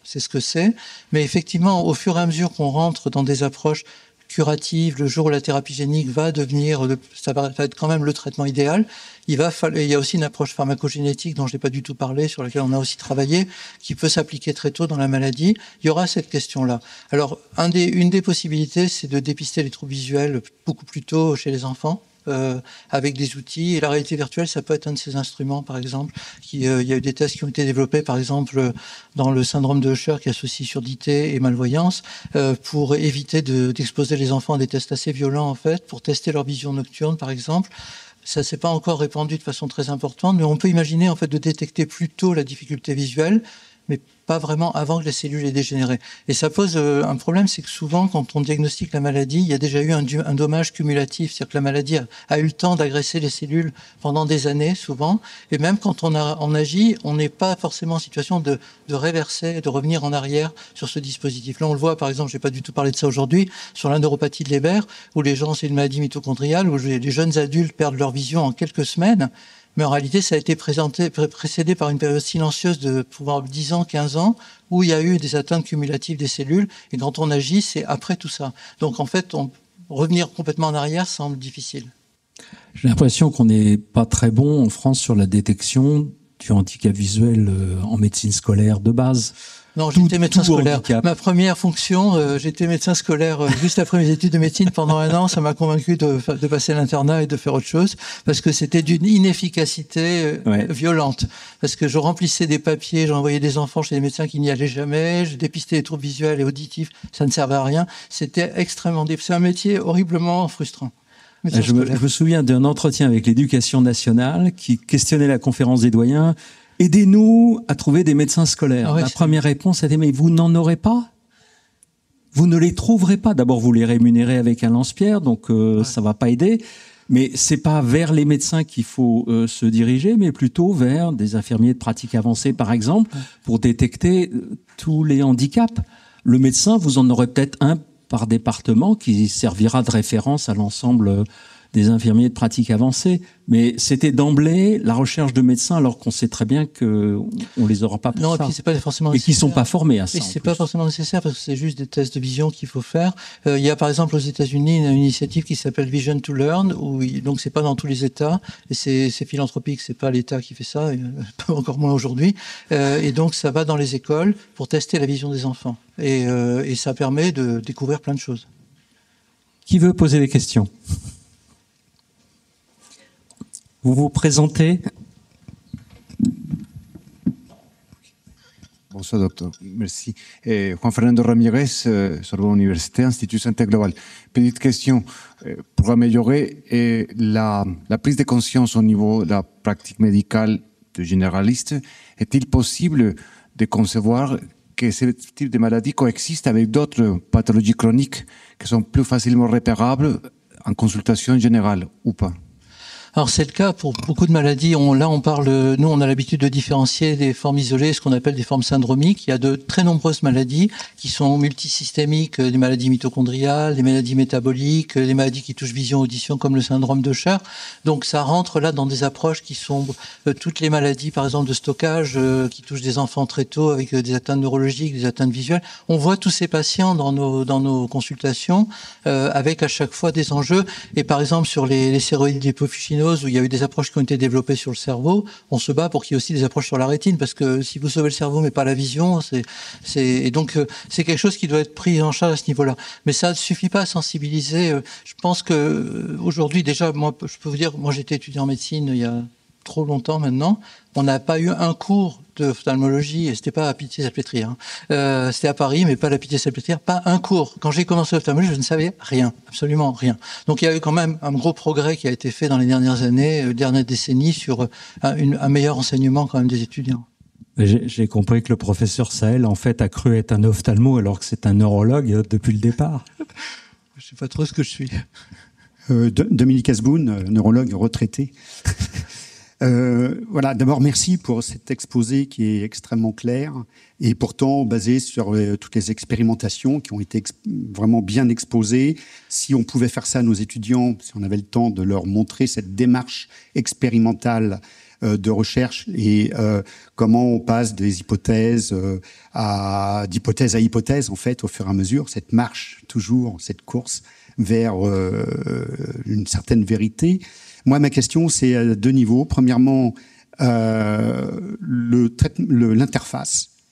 Speaker 2: c'est ce que c'est. Mais effectivement, au fur et à mesure qu'on rentre dans des approches curative, le jour où la thérapie génique va devenir, ça va être quand même le traitement idéal. Il y a aussi une approche pharmacogénétique dont je n'ai pas du tout parlé, sur laquelle on a aussi travaillé, qui peut s'appliquer très tôt dans la maladie. Il y aura cette question-là. Alors, une des possibilités, c'est de dépister les troubles visuels beaucoup plus tôt chez les enfants. Avec des outils, et la réalité virtuelle, ça peut être un de ces instruments, par exemple. Il y a eu des tests qui ont été développés, par exemple, dans le syndrome de Usher, qui associe surdité et malvoyance, pour éviter d'exposer les enfants à des tests assez violents, en fait, pour tester leur vision nocturne, par exemple. Ça s'est pas encore répandu de façon très importante, mais on peut imaginer, en fait, de détecter plus tôt la difficulté visuelle, mais pas vraiment avant que la cellule ait dégénéré. Et ça pose un problème, c'est que souvent, quand on diagnostique la maladie, il y a déjà eu un dommage cumulatif, c'est-à-dire que la maladie a eu le temps d'agresser les cellules pendant des années, souvent, et même quand on agit, on n'est pas forcément en situation de réverser, de revenir en arrière sur ce dispositif. Là, on le voit, par exemple, je n'ai pas du tout parlé de ça aujourd'hui, sur la neuropathie de Leber, où les gens, c'est une maladie mitochondriale, où les jeunes adultes perdent leur vision en quelques semaines, Mais en réalité, ça a été précédé par une période silencieuse de pouvoir 10 ans, 15 ans, où il y a eu des atteintes cumulatives des cellules. Et quand on agit, c'est après tout ça. Donc en fait, revenir complètement en arrière semble difficile.
Speaker 1: J'ai l'impression qu'on n'est pas très bon en France sur la détection du handicap visuel en médecine scolaire de base.
Speaker 2: Non, j'étais médecin scolaire.
Speaker 1: Handicap.
Speaker 2: Ma première fonction, j'étais médecin scolaire juste après mes études de médecine pendant 1 an. Ça m'a convaincu de passer l'internat et de faire autre chose parce que c'était d'une inefficacité violente. Parce que je remplissais des papiers, j'envoyais des enfants chez des médecins qui n'y allaient jamais, je dépistais les troubles visuels et auditifs, ça ne servait à rien. C'était extrêmement difficile. C'est un métier horriblement frustrant.
Speaker 1: Je me souviens d'un entretien avec l'Éducation nationale qui questionnait la conférence des doyens. Aidez-nous à trouver des médecins scolaires.
Speaker 2: Ah ouais,
Speaker 1: la première réponse était, mais vous n'en aurez pas? Vous ne les trouverez pas. D'abord, vous les rémunérez avec un lance-pierre, donc ça va pas aider. Mais c'est pas vers les médecins qu'il faut se diriger, mais plutôt vers des infirmiers de pratique avancée, par exemple, pour détecter tous les handicaps. Le médecin, vous en aurez peut-être un par département qui servira de référence à l'ensemble des infirmiers de pratique avancée. Mais c'était d'emblée la recherche de médecins alors qu'on sait très bien qu'on ne les aura pas pour
Speaker 2: non,
Speaker 1: ça.
Speaker 2: Et puis c'est pas forcément
Speaker 1: nécessaire. Et qui ne sont pas formés à ça.
Speaker 2: Et c'est pas forcément nécessaire parce que c'est juste des tests de vision qu'il faut faire. Il y a par exemple aux États-Unis une initiative qui s'appelle Vision to Learn, donc c'est pas dans tous les États et c'est philanthropique, c'est pas l'État qui fait ça, pas encore moins aujourd'hui. Et donc ça va dans les écoles pour tester la vision des enfants et ça permet de découvrir plein de choses.
Speaker 1: Qui veut poser des questions? Vous vous présentez?
Speaker 3: Bonsoir, docteur. Merci. Juan Fernando Ramirez, Sorbonne Université, Institut Santé Global. Petite question. Pour améliorer la prise de conscience au niveau de la pratique médicale de généraliste, est-il possible de concevoir que ce type de maladie coexiste avec d'autres pathologies chroniques qui sont plus facilement repérables en consultation générale ou pas?
Speaker 2: Alors c'est le cas pour beaucoup de maladies. Nous on a l'habitude de différencier des formes isolées, ce qu'on appelle des formes syndromiques. Il y a de très nombreuses maladies qui sont multisystémiques, des maladies mitochondriales, des maladies métaboliques, des maladies qui touchent vision, audition, comme le syndrome de Sher. Donc ça rentre là dans des approches qui sont toutes les maladies, par exemple de stockage, qui touchent des enfants très tôt avec des atteintes neurologiques, des atteintes visuelles. On voit tous ces patients dans nos consultations avec à chaque fois des enjeux. Et par exemple sur les stéroïdes d'hypophysinose, où il y a eu des approches qui ont été développées sur le cerveau, on se bat pour qu'il y ait aussi des approches sur la rétine, parce que si vous sauvez le cerveau mais pas la vision, et donc c'est quelque chose qui doit être pris en charge à ce niveau-là. Mais ça ne suffit pas à sensibiliser. Je pense que aujourd'hui déjà, moi je peux vous dire, moi j'étais étudiant en médecine il y a trop longtemps maintenant, on n'a pas eu un cours d'ophtalmologie, et c'était pas à Pitié-Salpêtrière, c'était à Paris, mais pas à la Pitié-Salpêtrière, pas un cours. Quand j'ai commencé l'ophtalmologie, je ne savais rien, absolument rien. Donc il y a eu quand même un gros progrès qui a été fait dans les dernières années, dernières décennies, sur un meilleur enseignement quand même des étudiants.
Speaker 1: J'ai compris que le professeur Sahel, en fait, a cru être un ophtalmo, alors que c'est un neurologue depuis le départ.
Speaker 2: Je sais pas trop ce que je suis.
Speaker 4: Dominique Asboun, neurologue retraité. Voilà, d'abord merci pour cet exposé qui est extrêmement clair et pourtant basé sur toutes les expérimentations qui ont été vraiment bien exposées. Si on pouvait faire ça à nos étudiants, si on avait le temps de leur montrer cette démarche expérimentale de recherche et comment on passe des hypothèses d'hypothèse à hypothèse en fait au fur et à mesure, cette marche toujours, cette course vers une certaine vérité. Moi, ma question, c'est à deux niveaux. Premièrement,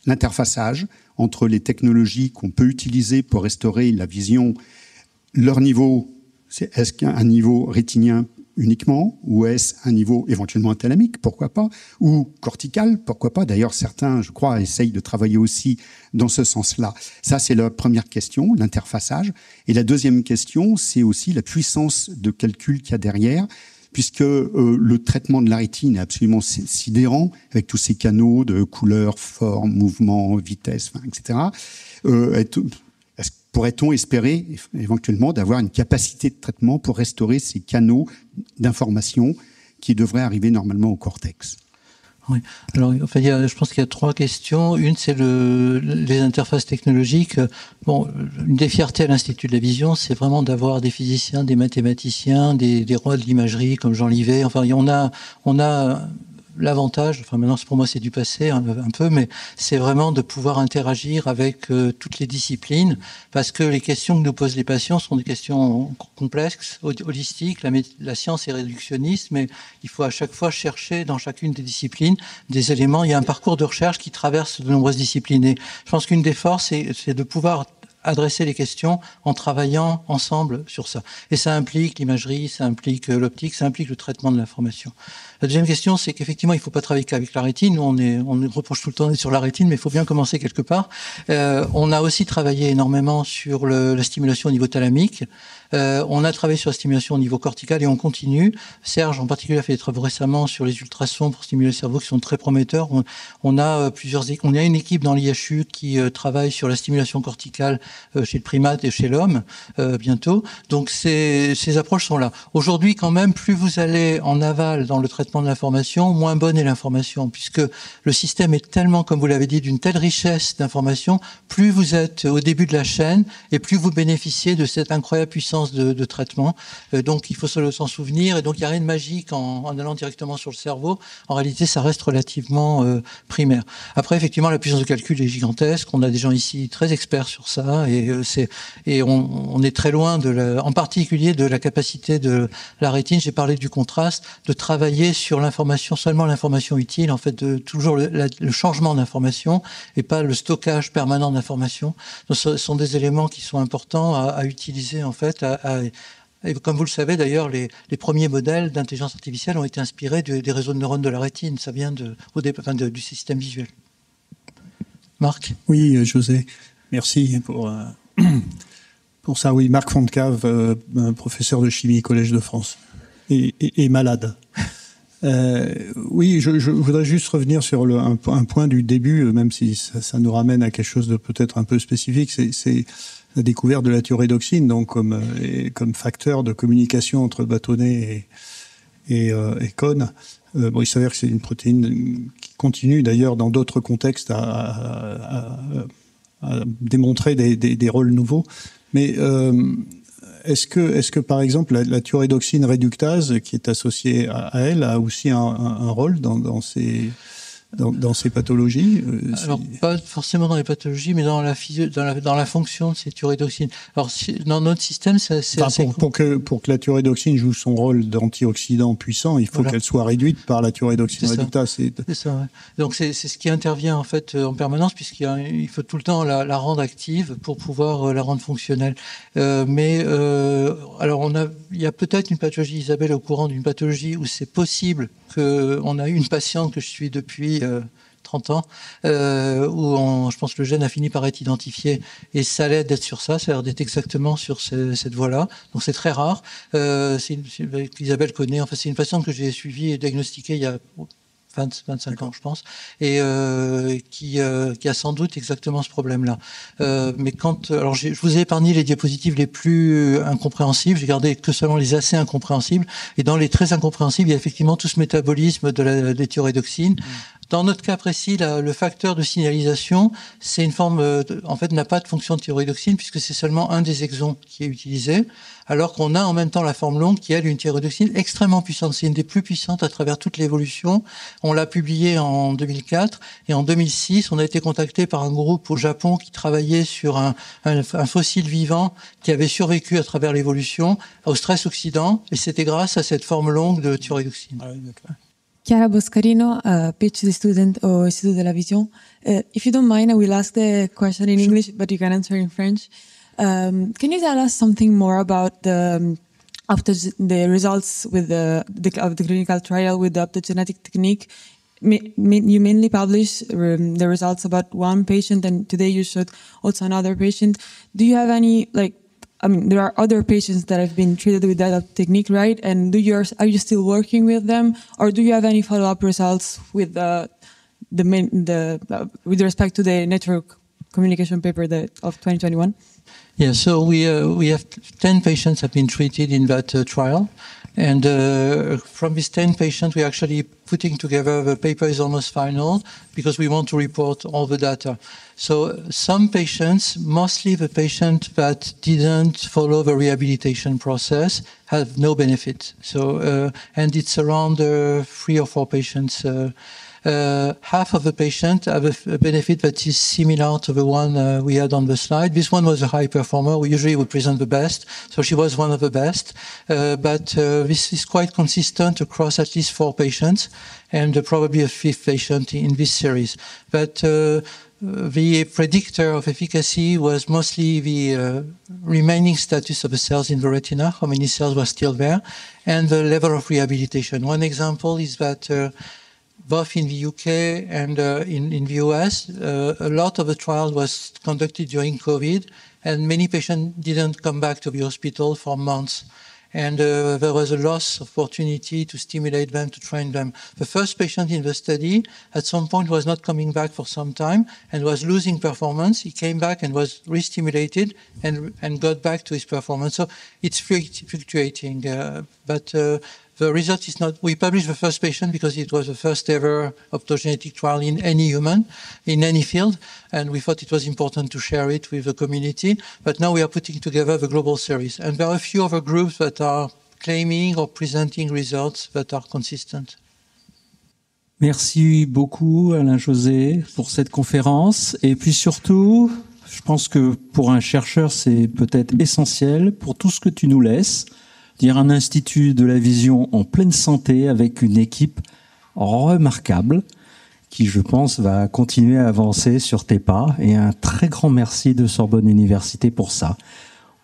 Speaker 4: l'interfaçage entre les technologies qu'on peut utiliser pour restaurer la vision. Leur niveau, est-ce qu'un niveau rétinien uniquement, ou est-ce un niveau éventuellement thalamique, pourquoi pas, ou cortical, pourquoi pas. D'ailleurs, certains, je crois, essayent de travailler aussi dans ce sens-là. Ça, c'est la première question, l'interfaçage. Et la deuxième question, c'est aussi la puissance de calcul qu'il y a derrière, puisque le traitement de la rétine est absolument sidérant, avec tous ces canaux de couleurs, formes, mouvements, vitesse, etc. Pourrait-on espérer éventuellement d'avoir une capacité de traitement pour restaurer ces canaux d'information qui devraient arriver normalement au cortex?
Speaker 2: Oui. Alors, enfin, je pense qu'il y a 3 questions. Une, c'est les interfaces technologiques. Bon, une des fiertés à l'Institut de la Vision, c'est vraiment d'avoir des physiciens, des mathématiciens, des rois de l'imagerie comme Jean Livet. Enfin, on a l'avantage, enfin maintenant pour moi c'est du passé un peu, mais c'est vraiment de pouvoir interagir avec toutes les disciplines, parce que les questions que nous posent les patients sont des questions complexes, holistiques, la science est réductionniste, mais il faut à chaque fois chercher dans chacune des disciplines des éléments. Il y a un parcours de recherche qui traverse de nombreuses disciplines. Et je pense qu'une des forces, c'est de pouvoir adresser les questions en travaillant ensemble sur ça. Et ça implique l'imagerie, ça implique l'optique, ça implique le traitement de l'information. La deuxième question, c'est qu'effectivement, il ne faut pas travailler qu'avec la rétine. Nous, on reproche tout le temps d'être sur la rétine, mais il faut bien commencer quelque part. On a aussi travaillé énormément sur la stimulation au niveau thalamique. On a travaillé sur la stimulation au niveau cortical et on continue. Serge, en particulier, a fait des travaux récemment sur les ultrasons pour stimuler le cerveau qui sont très prometteurs. On a une équipe dans l'IHU qui travaille sur la stimulation corticale chez le primate et chez l'homme bientôt. Donc ces approches sont là. Aujourd'hui, quand même, plus vous allez en aval dans le traitement de l'information, moins bonne est l'information, puisque le système est tellement, comme vous l'avez dit, d'une telle richesse d'informations, plus vous êtes au début de la chaîne et plus vous bénéficiez de cette incroyable puissance de traitement. Donc il faut s'en souvenir, et donc il n'y a rien de magique en allant directement sur le cerveau. En réalité, ça reste relativement primaire. Après, effectivement, la puissance de calcul est gigantesque. On a des gens ici très experts sur ça, et on est très loin en particulier de la capacité de la rétine. J'ai parlé du contraste, de travailler sur l'information, seulement l'information utile, en fait, toujours le changement d'information et pas le stockage permanent d'informations. Ce sont des éléments qui sont importants à utiliser, en fait, et comme vous le savez d'ailleurs, les premiers modèles d'intelligence artificielle ont été inspirés des réseaux de neurones de la rétine. Ça vient du système visuel. Marc ?
Speaker 5: Oui, José, merci pour ça. Oui, Marc Fontcave, professeur de chimie, Collège de France, et malade. Oui, je voudrais juste revenir sur un point du début, même si ça nous ramène à quelque chose de peut-être un peu spécifique, c'est la découverte de la thyroïdoxine, donc comme facteur de communication entre bâtonnet et cône. Bon, il s'avère que c'est une protéine qui continue d'ailleurs dans d'autres contextes à démontrer des rôles nouveaux, mais est-ce que par exemple la thyroïdoxine réductase qui est associée à elle a aussi un rôle dans ces pathologies?
Speaker 2: Alors pas forcément dans les pathologies, mais dans la fonction de ces thyroïdoxines. Alors dans notre système,
Speaker 5: pour que la thyroïdoxine joue son rôle d'antioxydant puissant, il faut qu'elle soit réduite par la thyroïdoxine réductase.
Speaker 2: C'est ça. Ouais. Donc c'est ce qui intervient en fait en permanence, puisqu'il faut tout le temps la rendre active pour pouvoir la rendre fonctionnelle. Alors il y a peut-être une pathologie, Isabelle est au courant d'une pathologie où c'est possible qu'on a eu une patiente que je suis depuis 30 ans, où je pense que le gène a fini par être identifié, et ça l'aide d'être sur ça, ça a l'air d'être exactement sur cette voie-là, donc c'est très rare. Isabelle connaît, enfin c'est une patiente que j'ai suivie et diagnostiquée il y a 25 ans, je pense, et qui a sans doute exactement ce problème-là. Mais alors je vous ai épargné les diapositives les plus incompréhensibles, j'ai gardé que seulement les assez incompréhensibles, et dans les très incompréhensibles, il y a effectivement tout ce métabolisme des thyroïdoxines. Dans notre cas précis, le facteur de signalisation, c'est une forme, en fait, n'a pas de fonction de thyroïdoxine puisque c'est seulement un des exons qui est utilisé, alors qu'on a en même temps la forme longue qui, elle, une thyroïdoxine extrêmement puissante. C'est une des plus puissantes à travers toute l'évolution. On l'a publié en 2004 et en 2006, on a été contacté par un groupe au Japon qui travaillait sur un fossile vivant qui avait survécu à travers l'évolution au stress oxydant, et c'était grâce à cette forme longue de thyroïdoxine.
Speaker 5: Ah oui, d'accord.
Speaker 6: Chiara Boscarino, PhD student au Instituto della Vision. If you don't mind, I will ask the question in English, but you can answer in French. Can you tell us something more about the results with of the clinical trial with the optogenetic technique? You mainly publish the results about one patient, and today you showed also another patient. Do you have any, there are other patients that have been treated with that technique, right? And are you still working with them, or do you have any follow-up results with with respect to the network communication paper of 2021?
Speaker 2: Yeah, so we have 10 patients have been treated in that trial, And from these 10 patients, we're actually putting together, the paper is almost final because we want to report all the data. So some patients, mostly the patients that didn't follow the rehabilitation process, have no benefit. So, and it's around 3 or 4 patients. Half of the patients have a benefit that is similar to the one we had on the slide. This one was a high performer. We usually would present the best, so she was one of the best. But this is quite consistent across at least 4 patients, and probably a 5th patient in this series. But the predictor of efficacy was mostly the remaining status of the cells in the retina, how many cells were still there, and the level of rehabilitation. One example is that both in the UK and in the US, a lot of the trial was conducted during COVID, and many patients didn't come back to the hospital for months. And there was a loss of opportunity to stimulate them, to train them. The first patient in the study at some point was not coming back for some time and was losing performance. He came back and was re-stimulated and got back to his performance. So it's fluctuating, but the result is not. We published the first patient because it was the first ever optogenetic trial in any human, in any field, and we thought it was important to share it with the community. But now we are putting together the global series, and there are a few other groups that are claiming or presenting results that are consistent.
Speaker 1: Merci beaucoup, Alain-José, pour cette conférence. Et puis surtout, je pense que pour un chercheur, c'est peut-être essentiel pour tout ce que tu nous laisses, dire un institut de la vision en pleine santé avec une équipe remarquable qui, je pense, va continuer à avancer sur tes pas. Et un très grand merci de Sorbonne Université pour ça.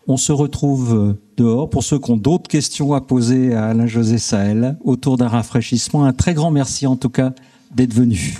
Speaker 1: On se retrouve dehors pour ceux qui ont d'autres questions à poser à Alain-José Sahel autour d'un rafraîchissement. Un très grand merci en tout cas d'être venu.